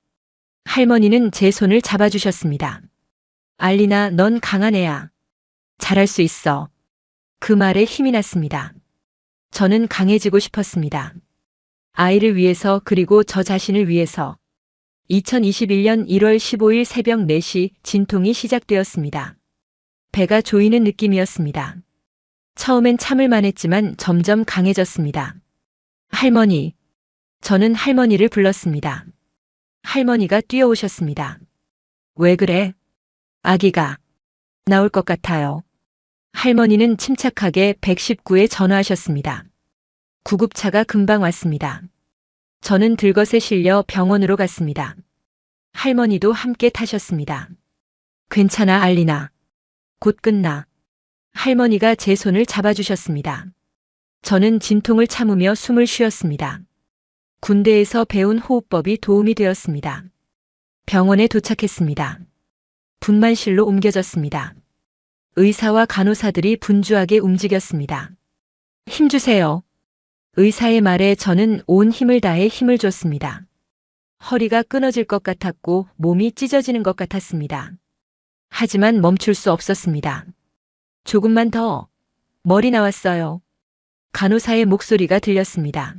할머니는 제 손을 잡아주셨습니다. 알리나, 넌 강한 애야. 잘할 수 있어. 그 말에 힘이 났습니다. 저는 강해지고 싶었습니다. 아이를 위해서, 그리고 저 자신을 위해서. 2021년 1월 15일 새벽 4시 진통이 시작되었습니다. 배가 조이는 느낌이었습니다. 처음엔 참을만 했지만 점점 강해졌습니다. 할머니. 저는 할머니를 불렀습니다. 할머니가 뛰어오셨습니다. 왜 그래? 아기가 나올 것 같아요. 할머니는 침착하게 119에 전화하셨습니다. 구급차가 금방 왔습니다. 저는 들것에 실려 병원으로 갔습니다. 할머니도 함께 타셨습니다. 괜찮아, 알리나. 곧 끝나. 할머니가 제 손을 잡아주셨습니다. 저는 진통을 참으며 숨을 쉬었습니다. 군대에서 배운 호흡법이 도움이 되었습니다. 병원에 도착했습니다. 분만실로 옮겨졌습니다. 의사와 간호사들이 분주하게 움직였습니다. 힘주세요. 의사의 말에 저는 온 힘을 다해 힘을 줬습니다. 허리가 끊어질 것 같았고 몸이 찢어지는 것 같았습니다. 하지만 멈출 수 없었습니다. 조금만 더. 머리 나왔어요. 간호사의 목소리가 들렸습니다.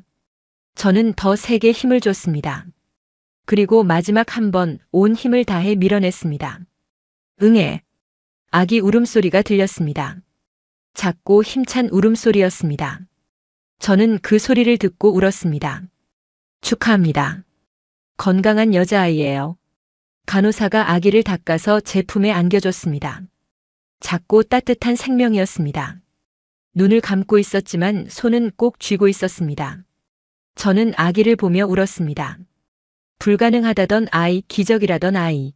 저는 더 세게 힘을 줬습니다. 그리고 마지막 한 번 온 힘을 다해 밀어냈습니다. 응애. 아기 울음소리가 들렸습니다. 작고 힘찬 울음소리였습니다. 저는 그 소리를 듣고 울었습니다. 축하합니다. 건강한 여자아이예요. 간호사가 아기를 닦아서 제 품에 안겨줬습니다. 작고 따뜻한 생명이었습니다. 눈을 감고 있었지만 손은 꼭 쥐고 있었습니다. 저는 아기를 보며 울었습니다. 불가능하다던 아이, 기적이라던 아이.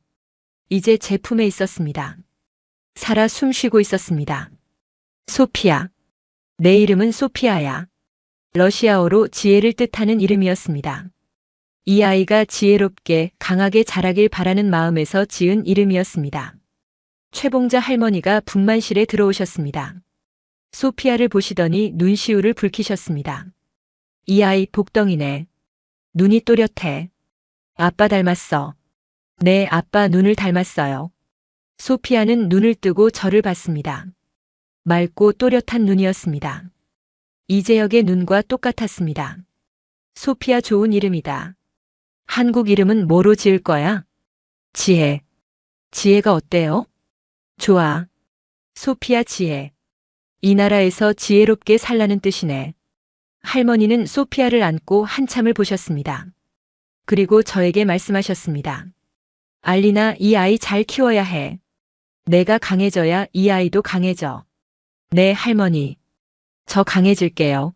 이제 제 품에 있었습니다. 살아 숨쉬고 있었습니다. 소피아. 내 이름은 소피아야. 러시아어로 지혜를 뜻하는 이름이었습니다. 이 아이가 지혜롭게 강하게 자라길 바라는 마음에서 지은 이름이었습니다. 최봉자 할머니가 분만실에 들어오셨습니다. 소피아를 보시더니 눈시울을 붉히셨습니다. 이 아이 복덩이네. 눈이 또렷해. 아빠 닮았어. 네, 아빠 눈을 닮았어요. 소피아는 눈을 뜨고 저를 봤습니다. 맑고 또렷한 눈이었습니다. 이재혁의 눈과 똑같았습니다. 소피아 좋은 이름이다. 한국 이름은 뭐로 지을 거야? 지혜. 지혜가 어때요? 좋아. 소피아 지혜. 이 나라에서 지혜롭게 살라는 뜻이네. 할머니는 소피아를 안고 한참을 보셨습니다. 그리고 저에게 말씀하셨습니다. 알리나, 이 아이 잘 키워야 해. 내가 강해져야 이 아이도 강해져. 네, 할머니. 저 강해질게요.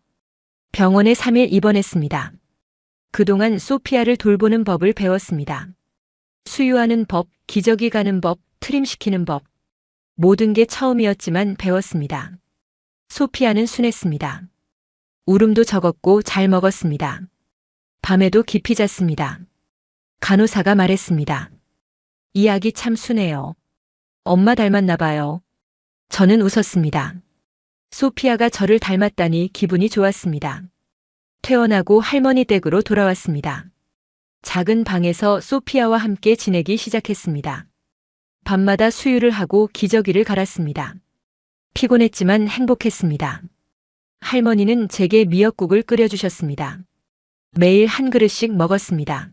병원에 3일 입원했습니다. 그동안 소피아를 돌보는 법을 배웠습니다. 수유하는 법, 기저귀 가는 법, 트림시키는 법. 모든 게 처음이었지만 배웠습니다. 소피아는 순했습니다. 울음도 적었고 잘 먹었습니다. 밤에도 깊이 잤습니다. 간호사가 말했습니다. 이 아기 참 순해요. 엄마 닮았나 봐요. 저는 웃었습니다. 소피아가 저를 닮았다니 기분이 좋았습니다. 퇴원하고 할머니 댁으로 돌아왔습니다. 작은 방에서 소피아와 함께 지내기 시작했습니다. 밤마다 수유를 하고 기저귀를 갈았습니다. 피곤했지만 행복했습니다. 할머니는 제게 미역국을 끓여주셨습니다. 매일 한 그릇씩 먹었습니다.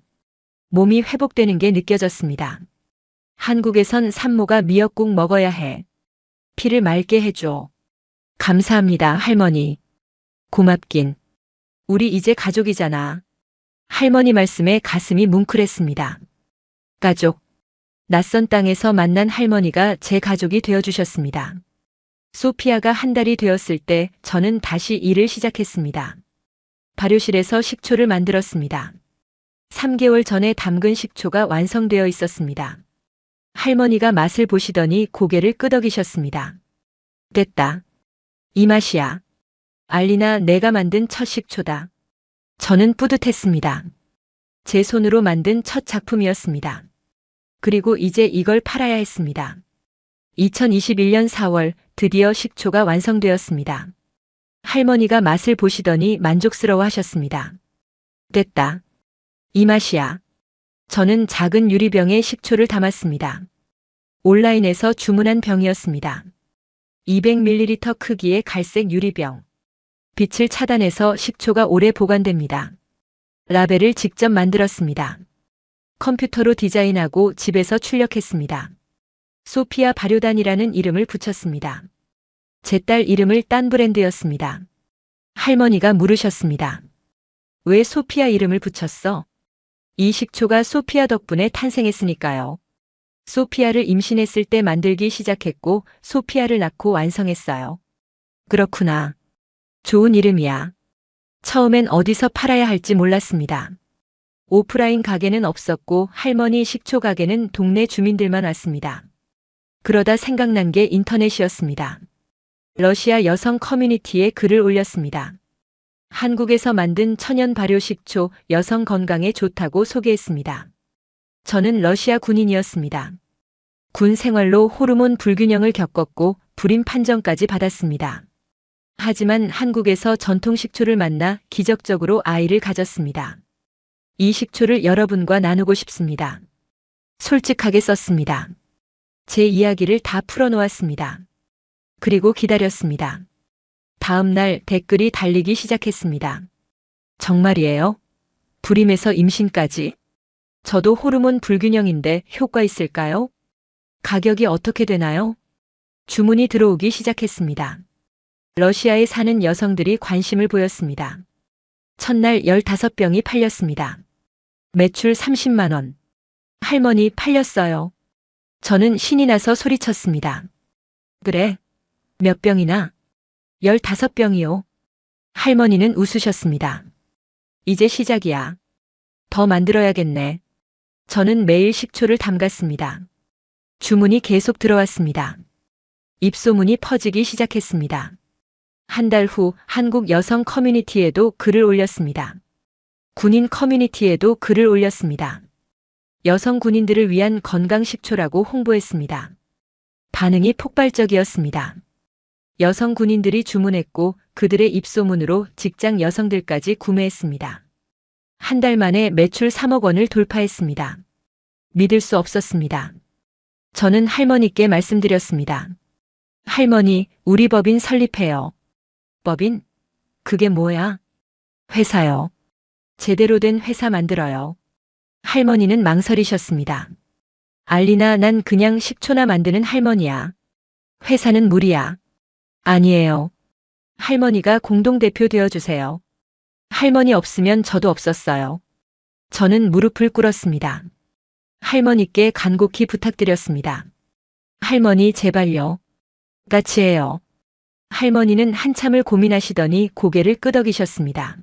몸이 회복되는 게 느껴졌습니다. 한국에선 산모가 미역국 먹어야 해. 피를 맑게 해줘. 감사합니다, 할머니. 고맙긴. 우리 이제 가족이잖아. 할머니 말씀에 가슴이 뭉클했습니다. 가족. 낯선 땅에서 만난 할머니가 제 가족이 되어주셨습니다. 소피아가 한 달이 되었을 때 저는 다시 일을 시작했습니다. 발효실에서 식초를 만들었습니다. 3개월 전에 담근 식초가 완성되어 있었습니다. 할머니가 맛을 보시더니 고개를 끄덕이셨습니다. 됐다. 이 맛이야. 알리나, 내가 만든 첫 식초다. 저는 뿌듯했습니다. 제 손으로 만든 첫 작품이었습니다. 그리고 이제 이걸 팔아야 했습니다. 2021년 4월 드디어 식초가 완성되었습니다. 할머니가 맛을 보시더니 만족스러워 하셨습니다. 됐다. 이 맛이야. 저는 작은 유리병에 식초를 담았습니다. 온라인에서 주문한 병이었습니다. 200ml 크기의 갈색 유리병. 빛을 차단해서 식초가 오래 보관됩니다. 라벨을 직접 만들었습니다. 컴퓨터로 디자인하고 집에서 출력했습니다. 소피아 발효단이라는 이름을 붙였습니다. 제 딸 이름을 딴 브랜드였습니다. 할머니가 물으셨습니다. 왜 소피아 이름을 붙였어? 이 식초가 소피아 덕분에 탄생했으니까요. 소피아를 임신했을 때 만들기 시작했고 소피아를 낳고 완성했어요. 그렇구나. 좋은 이름이야. 처음엔 어디서 팔아야 할지 몰랐습니다. 오프라인 가게는 없었고 할머니 식초 가게는 동네 주민들만 왔습니다. 그러다 생각난 게 인터넷이었습니다. 러시아 여성 커뮤니티에 글을 올렸습니다. 한국에서 만든 천연 발효 식초 여성 건강에 좋다고 소개했습니다. 저는 러시아 군인이었습니다. 군 생활로 호르몬 불균형을 겪었고 불임 판정까지 받았습니다. 하지만 한국에서 전통 식초를 만나 기적적으로 아이를 가졌습니다. 이 식초를 여러분과 나누고 싶습니다. 솔직하게 썼습니다. 제 이야기를 다 풀어놓았습니다. 그리고 기다렸습니다. 다음 날 댓글이 달리기 시작했습니다. 정말이에요? 불임에서 임신까지? 저도 호르몬 불균형인데 효과 있을까요? 가격이 어떻게 되나요? 주문이 들어오기 시작했습니다. 러시아에 사는 여성들이 관심을 보였습니다. 첫날 15병이 팔렸습니다. 매출 30만 원. 할머니 팔렸어요. 저는 신이 나서 소리쳤습니다. 그래? 몇 병이나? 15병이요. 할머니는 웃으셨습니다. 이제 시작이야. 더 만들어야겠네. 저는 매일 식초를 담갔습니다. 주문이 계속 들어왔습니다. 입소문이 퍼지기 시작했습니다. 한 달 후 한국 여성 커뮤니티에도 글을 올렸습니다. 군인 커뮤니티에도 글을 올렸습니다. 여성 군인들을 위한 건강 식초라고 홍보했습니다. 반응이 폭발적이었습니다. 여성 군인들이 주문했고 그들의 입소문으로 직장 여성들까지 구매했습니다. 한 달 만에 매출 3억 원을 돌파했습니다. 믿을 수 없었습니다. 저는 할머니께 말씀드렸습니다. 할머니, 우리 법인 설립해요. 법인? 그게 뭐야? 회사요. 제대로 된 회사 만들어요. 할머니는 망설이셨습니다. 알리나, 난 그냥 식초나 만드는 할머니야. 회사는 무리야. 아니에요. 할머니가 공동대표 되어주세요. 할머니 없으면 저도 없었어요. 저는 무릎을 꿇었습니다. 할머니께 간곡히 부탁드렸습니다. 할머니 제발요. 같이 해요. 할머니는 한참을 고민하시더니 고개를 끄덕이셨습니다.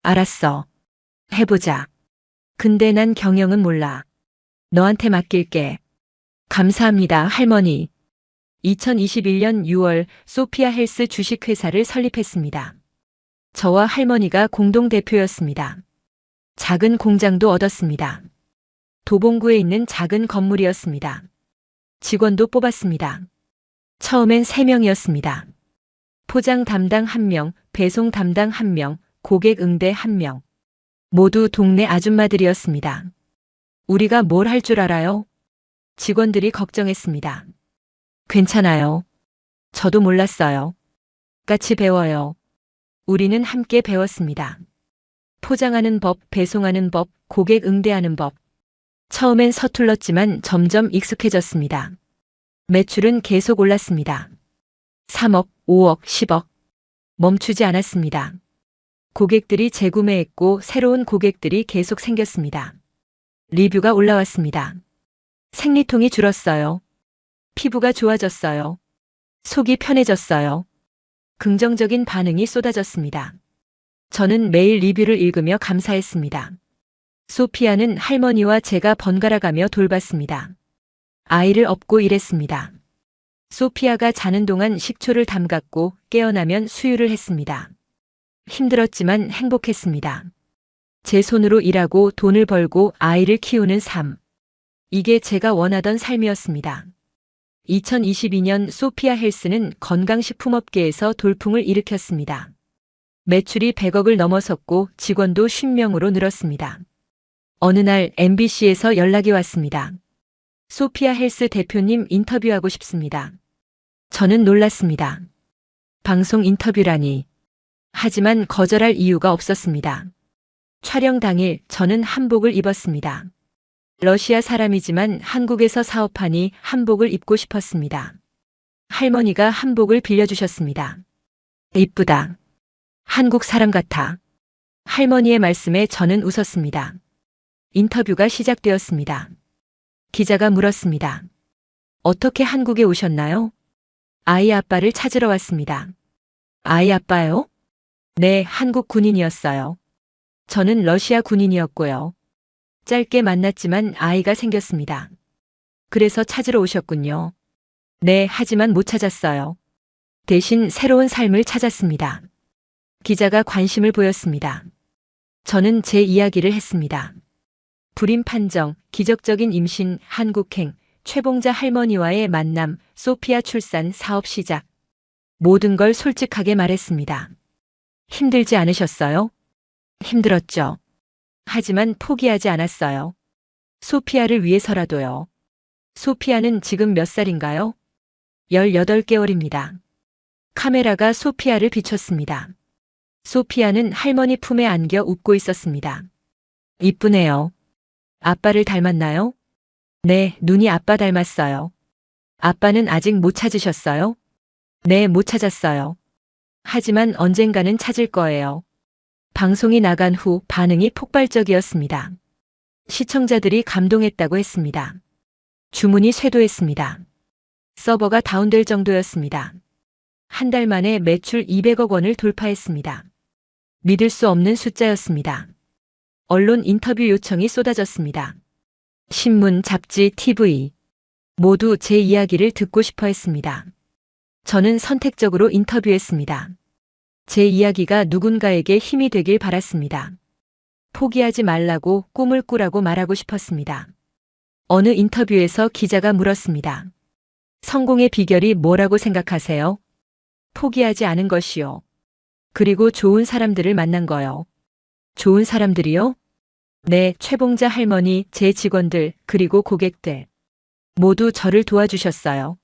알았어. 해보자. 근데 난 경영은 몰라. 너한테 맡길게. 감사합니다, 할머니. 2021년 6월 소피아 헬스 주식회사를 설립했습니다. 저와 할머니가 공동대표였습니다. 작은 공장도 얻었습니다. 도봉구에 있는 작은 건물이었습니다. 직원도 뽑았습니다. 처음엔 3명이었습니다. 포장 담당 1명, 배송 담당 1명, 고객 응대 1명. 모두 동네 아줌마들이었습니다. 우리가 뭘 할 줄 알아요? 직원들이 걱정했습니다. 괜찮아요. 저도 몰랐어요. 같이 배워요. 우리는 함께 배웠습니다. 포장하는 법, 배송하는 법, 고객 응대하는 법. 처음엔 서툴렀지만 점점 익숙해졌습니다. 매출은 계속 올랐습니다. 3억, 5억, 10억. 멈추지 않았습니다. 고객들이 재구매했고 새로운 고객들이 계속 생겼습니다. 리뷰가 올라왔습니다. 생리통이 줄었어요. 피부가 좋아졌어요. 속이 편해졌어요. 긍정적인 반응이 쏟아졌습니다. 저는 매일 리뷰를 읽으며 감사했습니다. 소피아는 할머니와 제가 번갈아가며 돌봤습니다. 아이를 업고 일했습니다. 소피아가 자는 동안 식초를 담갔고 깨어나면 수유를 했습니다. 힘들었지만 행복했습니다. 제 손으로 일하고 돈을 벌고 아이를 키우는 삶. 이게 제가 원하던 삶이었습니다. 2022년 소피아 헬스는 건강식품업계에서 돌풍을 일으켰습니다. 매출이 100억을 넘어섰고 직원도 50명으로 늘었습니다. 어느 날 MBC에서 연락이 왔습니다. 소피아 헬스 대표님 인터뷰하고 싶습니다. 저는 놀랐습니다. 방송 인터뷰라니. 하지만 거절할 이유가 없었습니다. 촬영 당일 저는 한복을 입었습니다. 러시아 사람이지만 한국에서 사업하니 한복을 입고 싶었습니다. 할머니가 한복을 빌려주셨습니다. 이쁘다. 한국 사람 같아. 할머니의 말씀에 저는 웃었습니다. 인터뷰가 시작되었습니다. 기자가 물었습니다. 어떻게 한국에 오셨나요? 아이 아빠를 찾으러 왔습니다. 아이 아빠요? 네, 한국 군인이었어요. 저는 러시아 군인이었고요. 짧게 만났지만 아이가 생겼습니다. 그래서 찾으러 오셨군요. 네, 하지만 못 찾았어요. 대신 새로운 삶을 찾았습니다. 기자가 관심을 보였습니다. 저는 제 이야기를 했습니다. 불임 판정, 기적적인 임신, 한국행, 최봉자 할머니와의 만남, 소피아 출산, 사업 시작. 모든 걸 솔직하게 말했습니다. 힘들지 않으셨어요? 힘들었죠. 하지만 포기하지 않았어요. 소피아를 위해서라도요. 소피아는 지금 몇 살인가요? 18개월입니다. 카메라가 소피아를 비췄습니다. 소피아는 할머니 품에 안겨 웃고 있었습니다. 이쁘네요. 아빠를 닮았나요? 네, 눈이 아빠 닮았어요. 아빠는 아직 못 찾으셨어요? 네, 못 찾았어요. 하지만 언젠가는 찾을 거예요. 방송이 나간 후 반응이 폭발적이었습니다. 시청자들이 감동했다고 했습니다. 주문이 쇄도했습니다. 서버가 다운될 정도였습니다. 한 달 만에 매출 200억 원을 돌파했습니다. 믿을 수 없는 숫자였습니다. 언론 인터뷰 요청이 쏟아졌습니다. 신문, 잡지, TV 모두 제 이야기를 듣고 싶어 했습니다. 저는 선택적으로 인터뷰했습니다. 제 이야기가 누군가에게 힘이 되길 바랐습니다. 포기하지 말라고, 꿈을 꾸라고 말하고 싶었습니다. 어느 인터뷰에서 기자가 물었습니다. 성공의 비결이 뭐라고 생각하세요? 포기하지 않은 것이요. 그리고 좋은 사람들을 만난 거요. 좋은 사람들이요? 네, 최봉자 할머니, 제 직원들, 그리고 고객들. 모두 저를 도와주셨어요.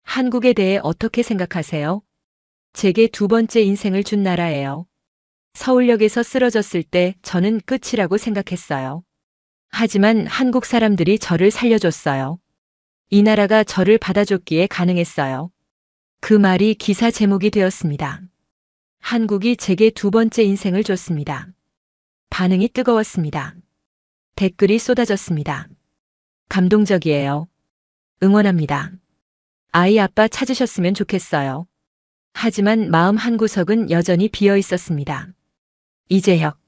한국에 대해 어떻게 생각하세요? 제게 두 번째 인생을 준 나라예요. 서울역에서 쓰러졌을 때 저는 끝이라고 생각했어요. 하지만 한국 사람들이 저를 살려줬어요. 이 나라가 저를 받아줬기에 가능했어요. 그 말이 기사 제목이 되었습니다. 한국이 제게 두 번째 인생을 줬습니다. 반응이 뜨거웠습니다. 댓글이 쏟아졌습니다. 감동적이에요. 응원합니다. 아이 아빠 찾으셨으면 좋겠어요. 하지만 마음 한구석은 여전히 비어 있었습니다. 이재혁.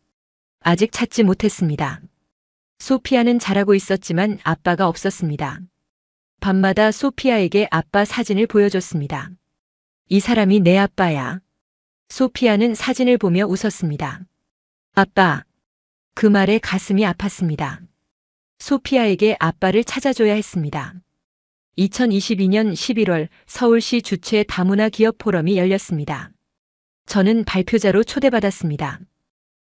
아직 찾지 못했습니다. 소피아는 잘하고 있었지만 아빠가 없었습니다. 밤마다 소피아에게 아빠 사진을 보여줬습니다. 이 사람이 내 아빠야. 소피아는 사진을 보며 웃었습니다. 아빠. 그 말에 가슴이 아팠습니다. 소피아에게 아빠를 찾아줘야 했습니다. 2022년 11월 서울시 주최 다문화 기업 포럼이 열렸습니다. 저는 발표자로 초대받았습니다.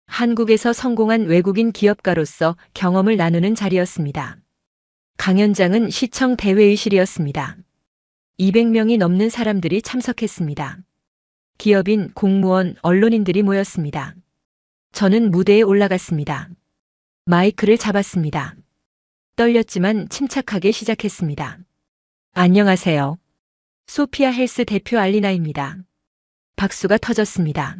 한국에서 성공한 외국인 기업가로서 경험을 나누는 자리였습니다. 강연장은 시청 대회의실이었습니다. 200명이 넘는 사람들이 참석했습니다. 기업인, 공무원, 언론인들이 모였습니다. 저는 무대에 올라갔습니다. 마이크를 잡았습니다. 떨렸지만 침착하게 시작했습니다. 안녕하세요. 소피아 헬스 대표 알리나입니다. 박수가 터졌습니다.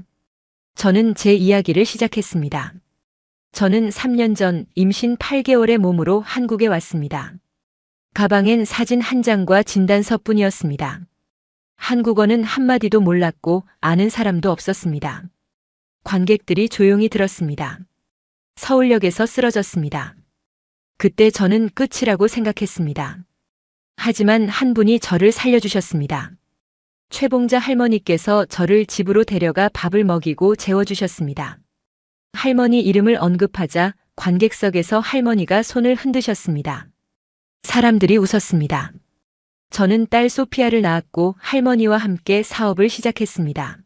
저는 제 이야기를 시작했습니다. 저는 3년 전 임신 8개월의 몸으로 한국에 왔습니다. 가방엔 사진 한 장과 진단서뿐이었습니다. 한국어는 한마디도 몰랐고 아는 사람도 없었습니다. 관객들이 조용히 들었습니다. 서울역에서 쓰러졌습니다. 그때 저는 끝이라고 생각했습니다. 하지만 한 분이 저를 살려주셨습니다. 최봉자 할머니께서 저를 집으로 데려가 밥을 먹이고 재워주셨습니다. 할머니 이름을 언급하자 관객석에서 할머니가 손을 흔드셨습니다. 사람들이 웃었습니다. 저는 딸 소피아를 낳았고 할머니와 함께 사업을 시작했습니다.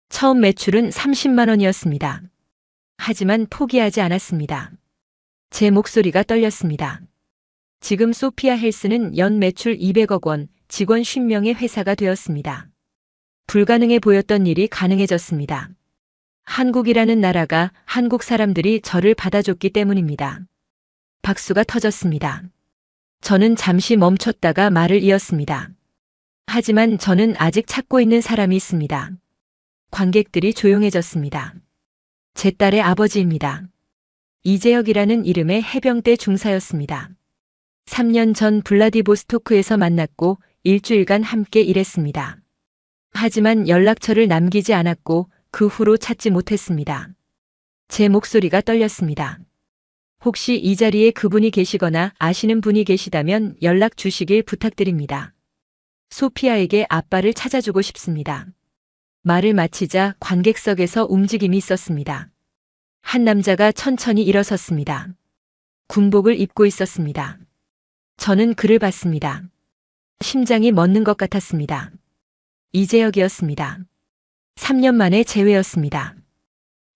처음 매출은 30만 원이었습니다. 하지만 포기하지 않았습니다. 제 목소리가 떨렸습니다. 지금 소피아 헬스는 연 매출 200억 원, 직원 50명의 회사가 되었습니다. 불가능해 보였던 일이 가능해졌습니다. 한국이라는 나라가 한국 사람들이 저를 받아줬기 때문입니다. 박수가 터졌습니다. 저는 잠시 멈췄다가 말을 이었습니다. 하지만 저는 아직 찾고 있는 사람이 있습니다. 관객들이 조용해졌습니다. 제 딸의 아버지입니다. 이재혁이라는 이름의 해병대 중사였습니다. 3년 전 블라디보스토크에서 만났고 일주일간 함께 일했습니다. 하지만 연락처를 남기지 않았고 그 후로 찾지 못했습니다. 제 목소리가 떨렸습니다. 혹시 이 자리에 그분이 계시거나 아시는 분이 계시다면 연락 주시길 부탁드립니다. 소피아에게 아빠를 찾아주고 싶습니다. 말을 마치자 관객석에서 움직임이 있었습니다. 한 남자가 천천히 일어섰습니다. 군복을 입고 있었습니다. 저는 그를 봤습니다. 심장이 멎는 것 같았습니다. 이재혁이었습니다. 3년 만에 재회였습니다.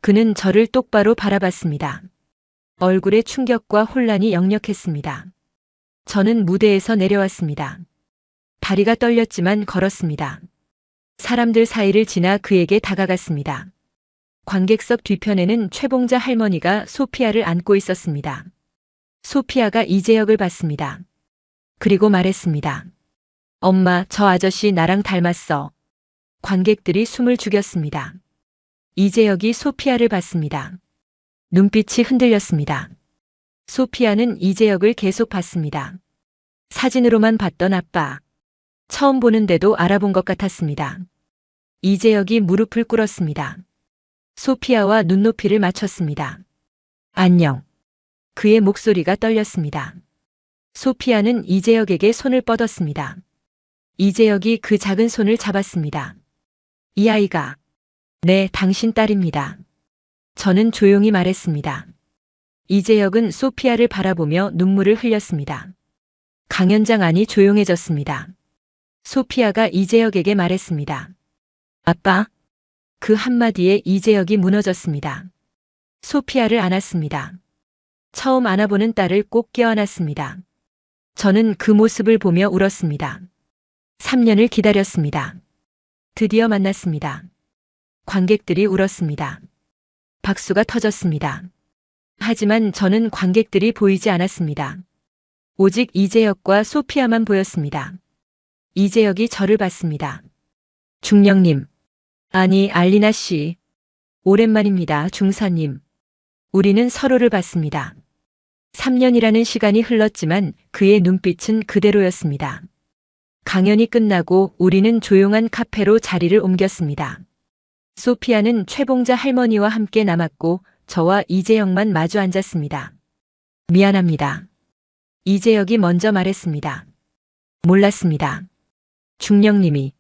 그는 저를 똑바로 바라봤습니다. 얼굴에 충격과 혼란이 역력했습니다. 저는 무대에서 내려왔습니다. 다리가 떨렸지만 걸었습니다. 사람들 사이를 지나 그에게 다가갔습니다. 관객석 뒤편에는 최봉자 할머니가 소피아를 안고 있었습니다. 소피아가 이재혁을 봤습니다. 그리고 말했습니다. 엄마, 저 아저씨 나랑 닮았어. 관객들이 숨을 죽였습니다. 이재혁이 소피아를 봤습니다. 눈빛이 흔들렸습니다. 소피아는 이재혁을 계속 봤습니다. 사진으로만 봤던 아빠. 처음 보는데도 알아본 것 같았습니다. 이재혁이 무릎을 꿇었습니다. 소피아와 눈높이를 맞췄습니다. 안녕. 그의 목소리가 떨렸습니다. 소피아는 이재혁에게 손을 뻗었습니다. 이재혁이 그 작은 손을 잡았습니다. 이 아이가 네, 당신 딸입니다. 저는 조용히 말했습니다. 이재혁은 소피아를 바라보며 눈물을 흘렸습니다. 강연장 안이 조용해졌습니다. 소피아가 이재혁에게 말했습니다. 아빠. 그 한마디에 이재혁이 무너졌습니다. 소피아를 안았습니다. 처음 안아보는 딸을 꼭 껴안았습니다. 저는 그 모습을 보며 울었습니다. 3년을 기다렸습니다. 드디어 만났습니다. 관객들이 울었습니다. 박수가 터졌습니다. 하지만 저는 관객들이 보이지 않았습니다. 오직 이재혁과 소피아만 보였습니다. 이재혁이 저를 봤습니다. 중령님. 아니, 알리나 씨. 오랜만입니다, 중사님. 우리는 서로를 봤습니다. 3년이라는 시간이 흘렀지만 그의 눈빛은 그대로였습니다. 강연이 끝나고 우리는 조용한 카페로 자리를 옮겼습니다. 소피아는 최봉자 할머니와 함께 남았고 저와 이재혁만 마주 앉았습니다. 미안합니다. 이재혁이 먼저 말했습니다. 몰랐습니다. 중령님이.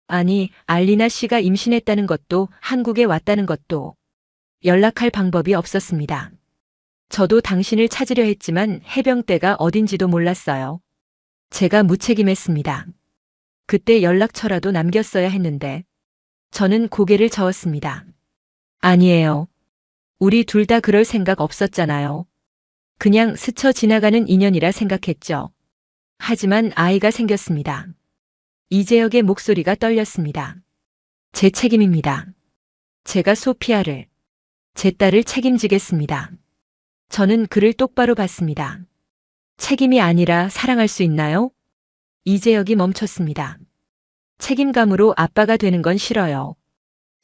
아니, 알리나 씨가 임신했다는 것도 한국에 왔다는 것도 연락할 방법이 없었습니다. 저도 당신을 찾으려 했지만 해병대가 어딘지도 몰랐어요. 제가 무책임했습니다. 그때 연락처라도 남겼어야 했는데. 저는 고개를 저었습니다. 아니에요. 우리 둘 다 그럴 생각 없었잖아요. 그냥 스쳐 지나가는 인연이라 생각했죠. 하지만 아이가 생겼습니다. 이재혁의 목소리가 떨렸습니다. 제 책임입니다. 제가 소피아를, 제 딸을 책임지겠습니다. 저는 그를 똑바로 봤습니다. 책임이 아니라 사랑할 수 있나요? 이재혁이 멈췄습니다. 책임감으로 아빠가 되는 건 싫어요.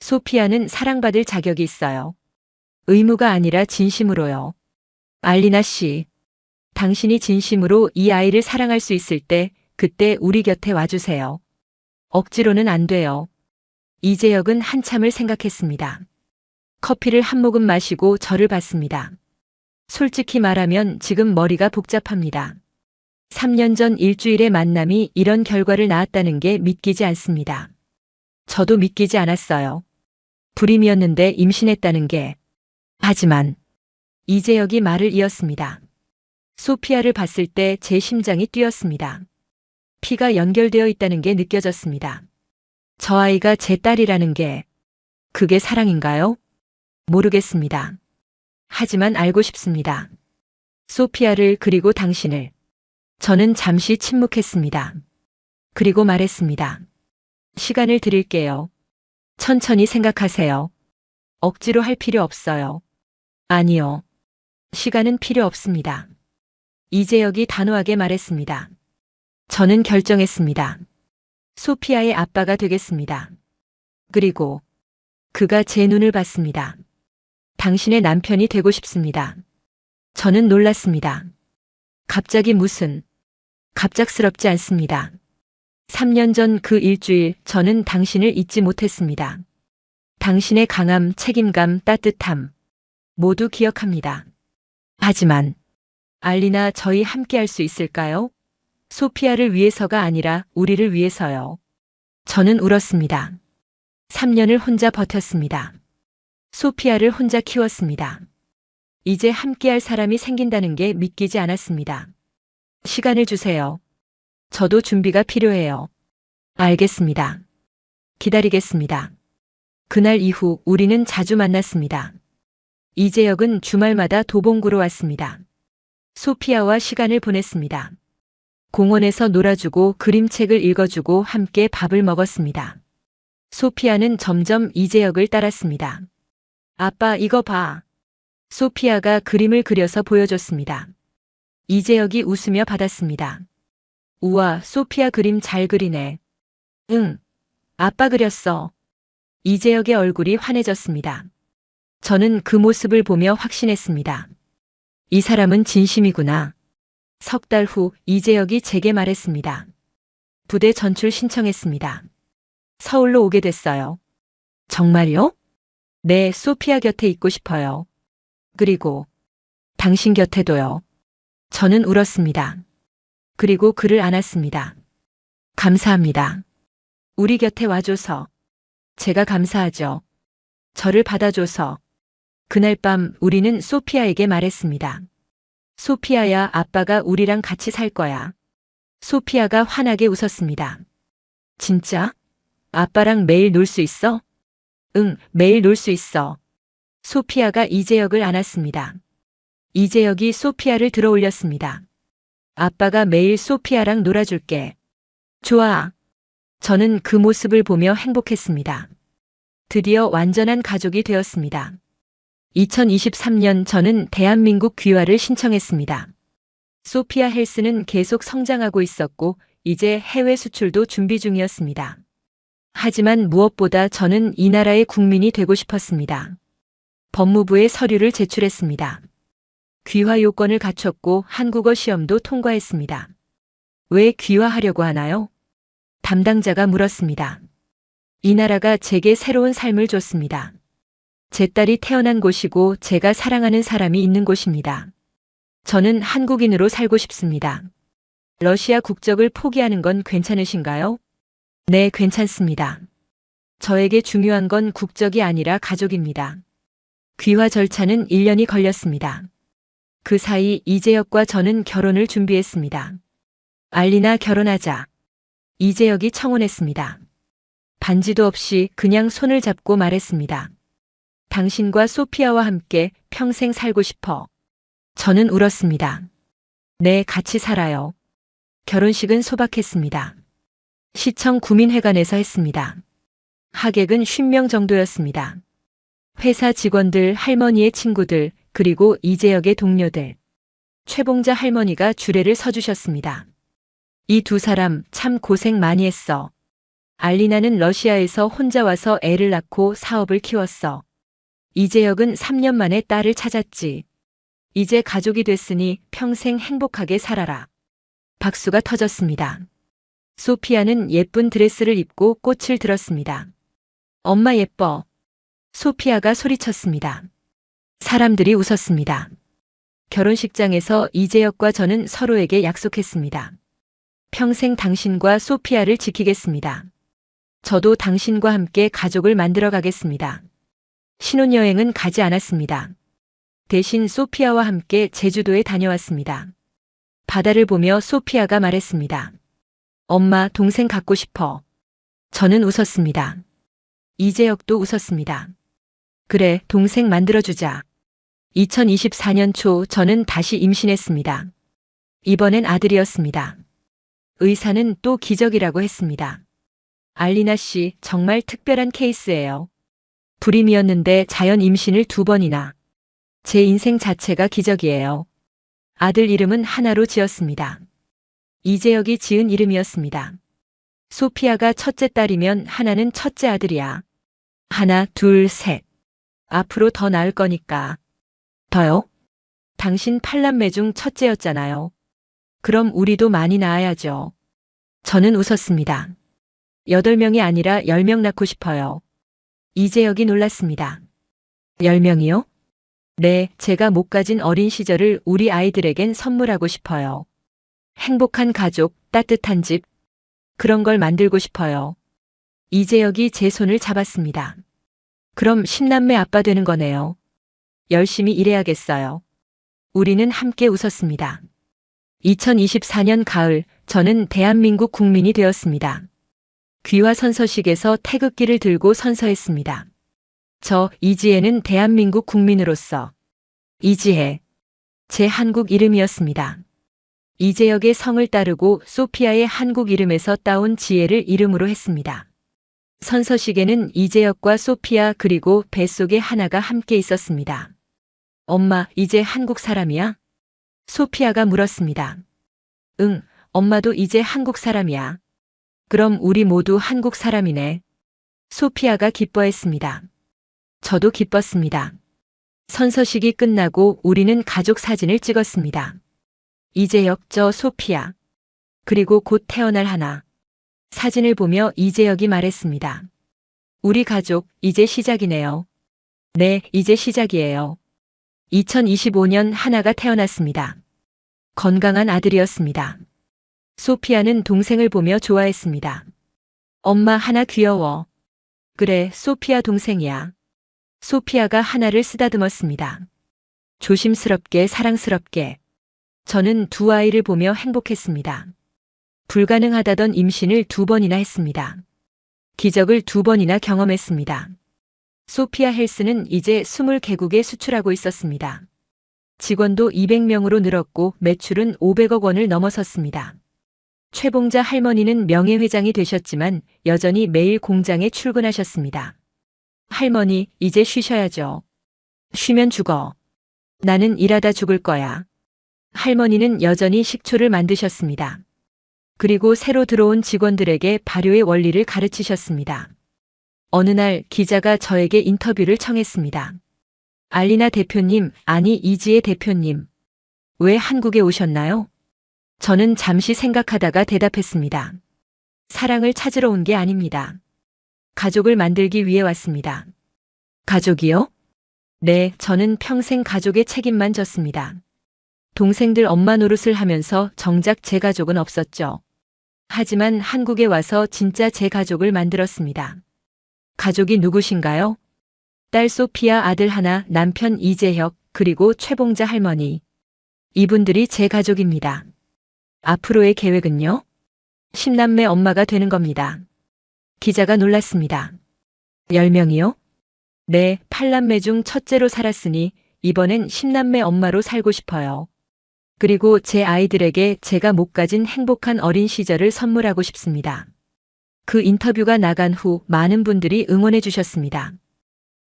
소피아는 사랑받을 자격이 있어요. 의무가 아니라 진심으로요. 알리나 씨, 당신이 진심으로 이 아이를 사랑할 수 있을 때 그때 우리 곁에 와주세요. 억지로는 안 돼요. 이재혁은 한참을 생각했습니다. 커피를 한 모금 마시고 저를 봤습니다. 솔직히 말하면 지금 머리가 복잡합니다. 3년 전 일주일의 만남이 이런 결과를 낳았다는 게 믿기지 않습니다. 저도 믿기지 않았어요. 불임이었는데 임신했다는 게. 하지만 이재혁이 말을 이었습니다. 소피아를 봤을 때 제 심장이 뛰었습니다. 피가 연결되어 있다는 게 느껴졌습니다. 저 아이가 제 딸이라는 게, 그게 사랑인가요? 모르겠습니다. 하지만 알고 싶습니다. 소피아를 그리고 당신을. 저는 잠시 침묵했습니다. 그리고 말했습니다. 시간을 드릴게요. 천천히 생각하세요. 억지로 할 필요 없어요. 아니요. 시간은 필요 없습니다. 이재혁이 단호하게 말했습니다. 저는 결정했습니다. 소피아의 아빠가 되겠습니다. 그리고 그가 제 눈을 봤습니다. 당신의 남편이 되고 싶습니다. 저는 놀랐습니다. 갑자기 무슨, 갑작스럽지 않습니다. 3년 전 그 일주일 저는 당신을 잊지 못했습니다. 당신의 강함, 책임감, 따뜻함, 모두 기억합니다. 하지만, 알리나 저희 함께 할 수 있을까요? 소피아를 위해서가 아니라 우리를 위해서요. 저는 울었습니다. 3년을 혼자 버텼습니다. 소피아를 혼자 키웠습니다. 이제 함께할 사람이 생긴다는 게 믿기지 않았습니다. 시간을 주세요. 저도 준비가 필요해요. 알겠습니다. 기다리겠습니다. 그날 이후 우리는 자주 만났습니다. 이재혁은 주말마다 도봉구로 왔습니다. 소피아와 시간을 보냈습니다. 공원에서 놀아주고 그림책을 읽어주고 함께 밥을 먹었습니다. 소피아는 점점 이재혁을 따랐습니다. 아빠, 이거 봐. 소피아가 그림을 그려서 보여줬습니다. 이재혁이 웃으며 받았습니다. 우와, 소피아 그림 잘 그리네. 응, 아빠 그렸어. 이재혁의 얼굴이 환해졌습니다. 저는 그 모습을 보며 확신했습니다. 이 사람은 진심이구나. 석 달 후 이재혁이 제게 말했습니다. 부대 전출 신청했습니다. 서울로 오게 됐어요. 정말요? 네, 소피아 곁에 있고 싶어요. 그리고 당신 곁에도요. 저는 울었습니다. 그리고 그를 안았습니다. 감사합니다. 우리 곁에 와줘서. 제가 감사하죠. 저를 받아줘서. 그날 밤 우리는 소피아에게 말했습니다. 소피아야, 아빠가 우리랑 같이 살 거야. 소피아가 환하게 웃었습니다. 진짜? 아빠랑 매일 놀 수 있어? 응, 매일 놀 수 있어. 소피아가 이재혁을 안았습니다. 이재혁이 소피아를 들어 올렸습니다. 아빠가 매일 소피아랑 놀아줄게. 좋아. 저는 그 모습을 보며 행복했습니다. 드디어 완전한 가족이 되었습니다. 2023년 저는 대한민국 귀화를 신청했습니다. 소피아 헬스는 계속 성장하고 있었고 이제 해외 수출도 준비 중이었습니다. 하지만 무엇보다 저는 이 나라의 국민이 되고 싶었습니다. 법무부에 서류를 제출했습니다. 귀화 요건을 갖췄고 한국어 시험도 통과했습니다. 왜 귀화하려고 하나요? 담당자가 물었습니다. 이 나라가 제게 새로운 삶을 줬습니다. 제 딸이 태어난 곳이고 제가 사랑하는 사람이 있는 곳입니다. 저는 한국인으로 살고 싶습니다. 러시아 국적을 포기하는 건 괜찮으신가요? 네, 괜찮습니다. 저에게 중요한 건 국적이 아니라 가족입니다. 귀화 절차는 1년이 걸렸습니다. 그 사이 이재혁과 저는 결혼을 준비했습니다. 알리나, 결혼하자. 이재혁이 청혼했습니다. 반지도 없이 그냥 손을 잡고 말했습니다. 당신과 소피아와 함께 평생 살고 싶어. 저는 울었습니다. 네, 같이 살아요. 결혼식은 소박했습니다. 시청 구민회관에서 했습니다. 하객은 50명 정도였습니다. 회사 직원들, 할머니의 친구들, 그리고 이재혁의 동료들. 최봉자 할머니가 주례를 서주셨습니다. 이 두 사람 참 고생 많이 했어. 알리나는 러시아에서 혼자 와서 애를 낳고 사업을 키웠어. 이재혁은 3년 만에 딸을 찾았지. 이제 가족이 됐으니 평생 행복하게 살아라. 박수가 터졌습니다. 소피아는 예쁜 드레스를 입고 꽃을 들었습니다. 엄마 예뻐. 소피아가 소리쳤습니다. 사람들이 웃었습니다. 결혼식장에서 이재혁과 저는 서로에게 약속했습니다. 평생 당신과 소피아를 지키겠습니다. 저도 당신과 함께 가족을 만들어 가겠습니다. 신혼여행은 가지 않았습니다. 대신 소피아와 함께 제주도에 다녀왔습니다. 바다를 보며 소피아가 말했습니다. 엄마, 동생 갖고 싶어. 저는 웃었습니다. 이재혁도 웃었습니다. 그래, 동생 만들어주자. 2024년 초 저는 다시 임신했습니다. 이번엔 아들이었습니다. 의사는 또 기적이라고 했습니다. 알리나 씨, 정말 특별한 케이스예요. 불임이었는데 자연 임신을 2번이나. 제 인생 자체가 기적이에요. 아들 이름은 하나로 지었습니다. 이재혁이 지은 이름이었습니다. 소피아가 첫째 딸이면 하나는 첫째 아들이야. 하나, 둘, 셋. 앞으로 더 나을 거니까. 더요? 당신 8남매 중 첫째였잖아요. 그럼 우리도 많이 낳아야죠. 저는 웃었습니다. 8명이 아니라 10명 낳고 싶어요. 이재혁이 놀랐습니다. 10명이요? 네, 제가 못 가진 어린 시절을 우리 아이들에겐 선물하고 싶어요. 행복한 가족, 따뜻한 집, 그런 걸 만들고 싶어요. 이재혁이 제 손을 잡았습니다. 그럼 10남매 아빠 되는 거네요. 열심히 일해야겠어요. 우리는 함께 웃었습니다. 2024년 가을, 저는 대한민국 국민이 되었습니다. 귀화 선서식에서 태극기를 들고 선서했습니다. 저 이지혜는 대한민국 국민으로서 이지혜, 제 한국 이름이었습니다. 이재혁의 성을 따르고 소피아의 한국 이름에서 따온 지혜를 이름으로 했습니다. 선서식에는 이재혁과 소피아 그리고 뱃속에 하나가 함께 있었습니다. 엄마, 이제 한국 사람이야? 소피아가 물었습니다. 응, 엄마도 이제 한국 사람이야. 그럼 우리 모두 한국 사람이네. 소피아가 기뻐했습니다. 저도 기뻤습니다. 선서식이 끝나고 우리는 가족 사진을 찍었습니다. 이재혁, 저 소피아. 그리고 곧 태어날 하나. 사진을 보며 이재혁이 말했습니다. 우리 가족, 이제 시작이네요. 네, 이제 시작이에요. 2025년 하나가 태어났습니다. 건강한 아들이었습니다. 소피아는 동생을 보며 좋아했습니다. 엄마, 하나 귀여워. 그래, 소피아 동생이야. 소피아가 하나를 쓰다듬었습니다. 조심스럽게 사랑스럽게. 저는 두 아이를 보며 행복했습니다. 불가능하다던 임신을 2번이나 했습니다. 기적을 2번이나 경험했습니다. 소피아 헬스는 이제 20개국에 수출하고 있었습니다. 직원도 200명으로 늘었고 매출은 500억 원을 넘어섰습니다. 최봉자 할머니는 명예회장이 되셨지만 여전히 매일 공장에 출근하셨습니다. 할머니, 이제 쉬셔야죠. 쉬면 죽어. 나는 일하다 죽을 거야. 할머니는 여전히 식초를 만드셨습니다. 그리고 새로 들어온 직원들에게 발효의 원리를 가르치셨습니다. 어느 날 기자가 저에게 인터뷰를 청했습니다. 알리나 대표님, 아니 이지혜 대표님. 왜 한국에 오셨나요? 저는 잠시 생각하다가 대답했습니다. 사랑을 찾으러 온 게 아닙니다. 가족을 만들기 위해 왔습니다. 가족이요? 네, 저는 평생 가족의 책임만 졌습니다. 동생들 엄마 노릇을 하면서 정작 제 가족은 없었죠. 하지만 한국에 와서 진짜 제 가족을 만들었습니다. 가족이 누구신가요? 딸 소피아, 아들 하나, 남편 이재혁, 그리고 최봉자 할머니. 이분들이 제 가족입니다. 앞으로의 계획은요? 10남매 엄마가 되는 겁니다. 기자가 놀랐습니다. 10명이요? 네, 8남매 중 첫째로 살았으니 이번엔 10남매 엄마로 살고 싶어요. 그리고 제 아이들에게 제가 못 가진 행복한 어린 시절을 선물하고 싶습니다. 그 인터뷰가 나간 후 많은 분들이 응원해 주셨습니다.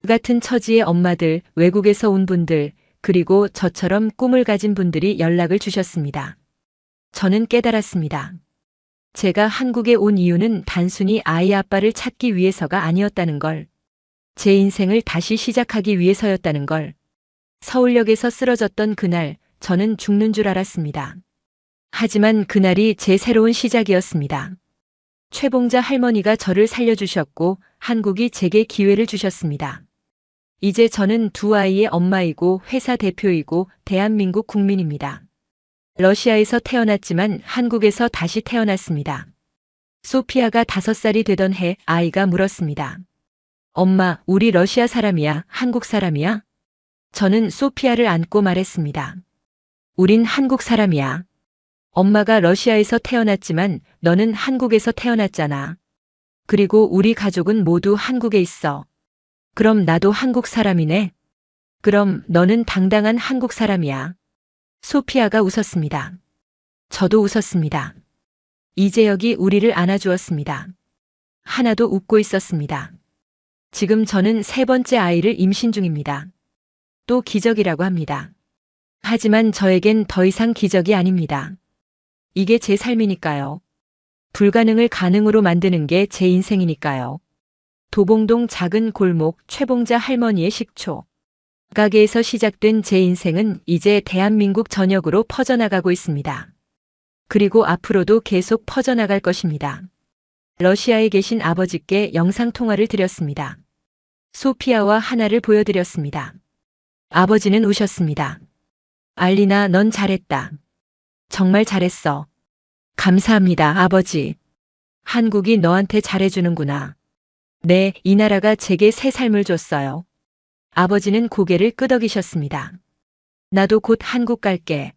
같은 처지의 엄마들, 외국에서 온 분들, 그리고 저처럼 꿈을 가진 분들이 연락을 주셨습니다. 저는 깨달았습니다. 제가 한국에 온 이유는 단순히 아이 아빠를 찾기 위해서가 아니었다는 걸. 제 인생을 다시 시작하기 위해서였다는 걸. 서울역에서 쓰러졌던 그날, 저는 죽는 줄 알았습니다. 하지만 그날이 제 새로운 시작이었습니다. 최봉자 할머니가 저를 살려주셨고 한국이 제게 기회를 주셨습니다. 이제 저는 두 아이의 엄마이고 회사 대표이고 대한민국 국민입니다. 러시아에서 태어났지만 한국에서 다시 태어났습니다. 소피아가 5살이 되던 해 아이가 물었습니다. 엄마, 우리 러시아 사람이야, 한국 사람이야? 저는 소피아를 안고 말했습니다. 우린 한국 사람이야. 엄마가 러시아에서 태어났지만 너는 한국에서 태어났잖아. 그리고 우리 가족은 모두 한국에 있어. 그럼 나도 한국 사람이네. 그럼 너는 당당한 한국 사람이야. 소피아가 웃었습니다. 저도 웃었습니다. 이재혁이 우리를 안아주었습니다. 하나도 웃고 있었습니다. 지금 저는 세 번째 아이를 임신 중입니다. 또 기적이라고 합니다. 하지만 저에겐 더 이상 기적이 아닙니다. 이게 제 삶이니까요. 불가능을 가능으로 만드는 게 제 인생이니까요. 도봉동 작은 골목 최봉자 할머니의 식초. 가게에서 시작된 제 인생은 이제 대한민국 전역으로 퍼져나가고 있습니다. 그리고 앞으로도 계속 퍼져나갈 것입니다. 러시아에 계신 아버지께 영상통화를 드렸습니다. 소피아와 하나를 보여드렸습니다. 아버지는 우셨습니다. 알리나, 넌 잘했다. 정말 잘했어. 감사합니다, 아버지. 한국이 너한테 잘해주는구나. 네, 이 나라가 제게 새 삶을 줬어요. 아버지는 고개를 끄덕이셨습니다. 나도 곧 한국 갈게.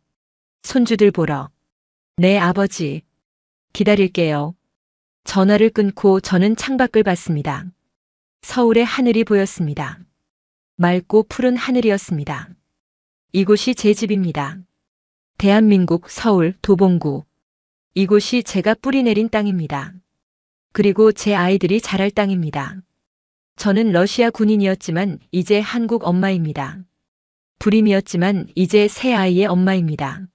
손주들 보러. 네, 아버지. 기다릴게요. 전화를 끊고 저는 창밖을 봤습니다. 서울의 하늘이 보였습니다. 맑고 푸른 하늘이었습니다. 이곳이 제 집입니다. 대한민국 서울 도봉구. 이곳이 제가 뿌리내린 땅입니다. 그리고 제 아이들이 자랄 땅입니다. 저는 러시아 군인이었지만 이제 한국 엄마입니다. 불임이었지만 이제 새 아이의 엄마입니다.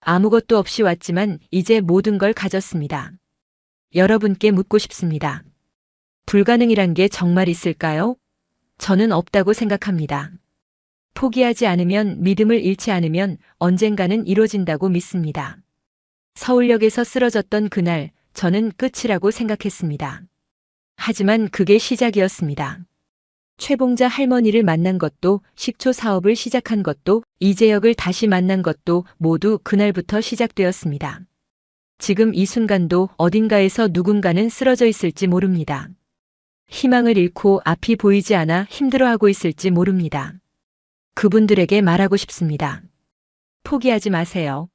아무것도 없이 왔지만 이제 모든 걸 가졌습니다. 여러분께 묻고 싶습니다. 불가능이란 게 정말 있을까요? 저는 없다고 생각합니다. 포기하지 않으면, 믿음을 잃지 않으면 언젠가는 이루어진다고 믿습니다. 서울역에서 쓰러졌던 그날, 저는 끝이라고 생각했습니다. 하지만 그게 시작이었습니다. 최봉자 할머니를 만난 것도, 식초 사업을 시작한 것도, 이재혁을 다시 만난 것도 모두 그날부터 시작되었습니다. 지금 이 순간도 어딘가에서 누군가는 쓰러져 있을지 모릅니다. 희망을 잃고 앞이 보이지 않아 힘들어하고 있을지 모릅니다. 그분들에게 말하고 싶습니다. 포기하지 마세요.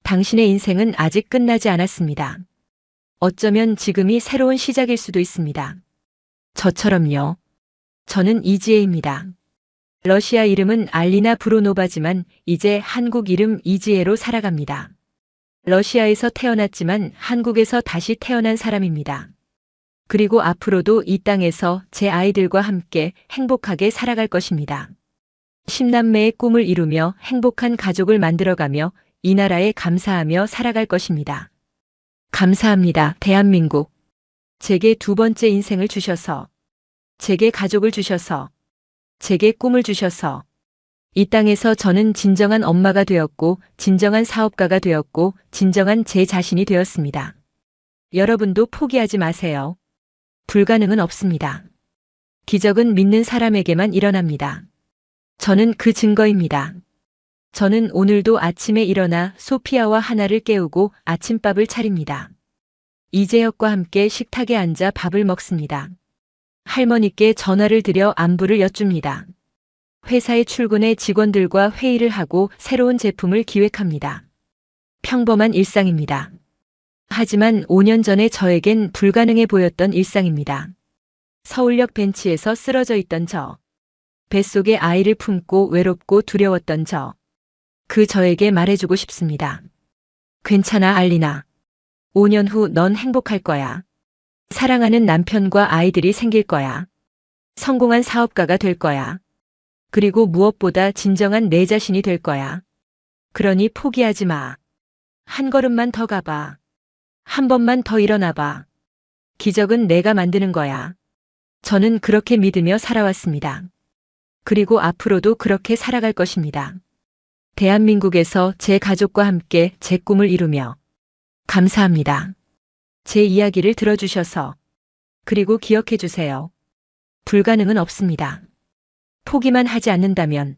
당신의 인생은 아직 끝나지 않았습니다. 어쩌면 지금이 새로운 시작일 수도 있습니다. 저처럼요. 저는 이지혜입니다. 러시아 이름은 알리나 브로노바지만 이제 한국 이름 이지혜로 살아갑니다. 러시아에서 태어났지만 한국에서 다시 태어난 사람입니다. 그리고 앞으로도 이 땅에서 제 아이들과 함께 행복하게 살아갈 것입니다. 10남매의 꿈을 이루며 행복한 가족을 만들어가며 이 나라에 감사하며 살아갈 것입니다. 감사합니다, 대한민국. 제게 두 번째 인생을 주셔서, 제게 가족을 주셔서, 제게 꿈을 주셔서, 이 땅에서 저는 진정한 엄마가 되었고, 진정한 사업가가 되었고, 진정한 제 자신이 되었습니다. 여러분도 포기하지 마세요. 불가능은 없습니다. 기적은 믿는 사람에게만 일어납니다. 저는 그 증거입니다. 저는 오늘도 아침에 일어나 소피아와 하나를 깨우고 아침밥을 차립니다. 이재혁과 함께 식탁에 앉아 밥을 먹습니다. 할머니께 전화를 드려 안부를 여쭙니다. 회사에 출근해 직원들과 회의를 하고 새로운 제품을 기획합니다. 평범한 일상입니다. 하지만 5년 전에 저에겐 불가능해 보였던 일상입니다. 서울역 벤치에서 쓰러져 있던 저. 뱃속에 아이를 품고 외롭고 두려웠던 저. 그 저에게 말해주고 싶습니다. 괜찮아, 알리나. 5년 후 넌 행복할 거야. 사랑하는 남편과 아이들이 생길 거야. 성공한 사업가가 될 거야. 그리고 무엇보다 진정한 내 자신이 될 거야. 그러니 포기하지 마. 한 걸음만 더 가봐. 한 번만 더 일어나봐. 기적은 내가 만드는 거야. 저는 그렇게 믿으며 살아왔습니다. 그리고 앞으로도 그렇게 살아갈 것입니다. 대한민국에서 제 가족과 함께 제 꿈을 이루며. 감사합니다. 제 이야기를 들어주셔서. 그리고 기억해 주세요. 불가능은 없습니다. 포기만 하지 않는다면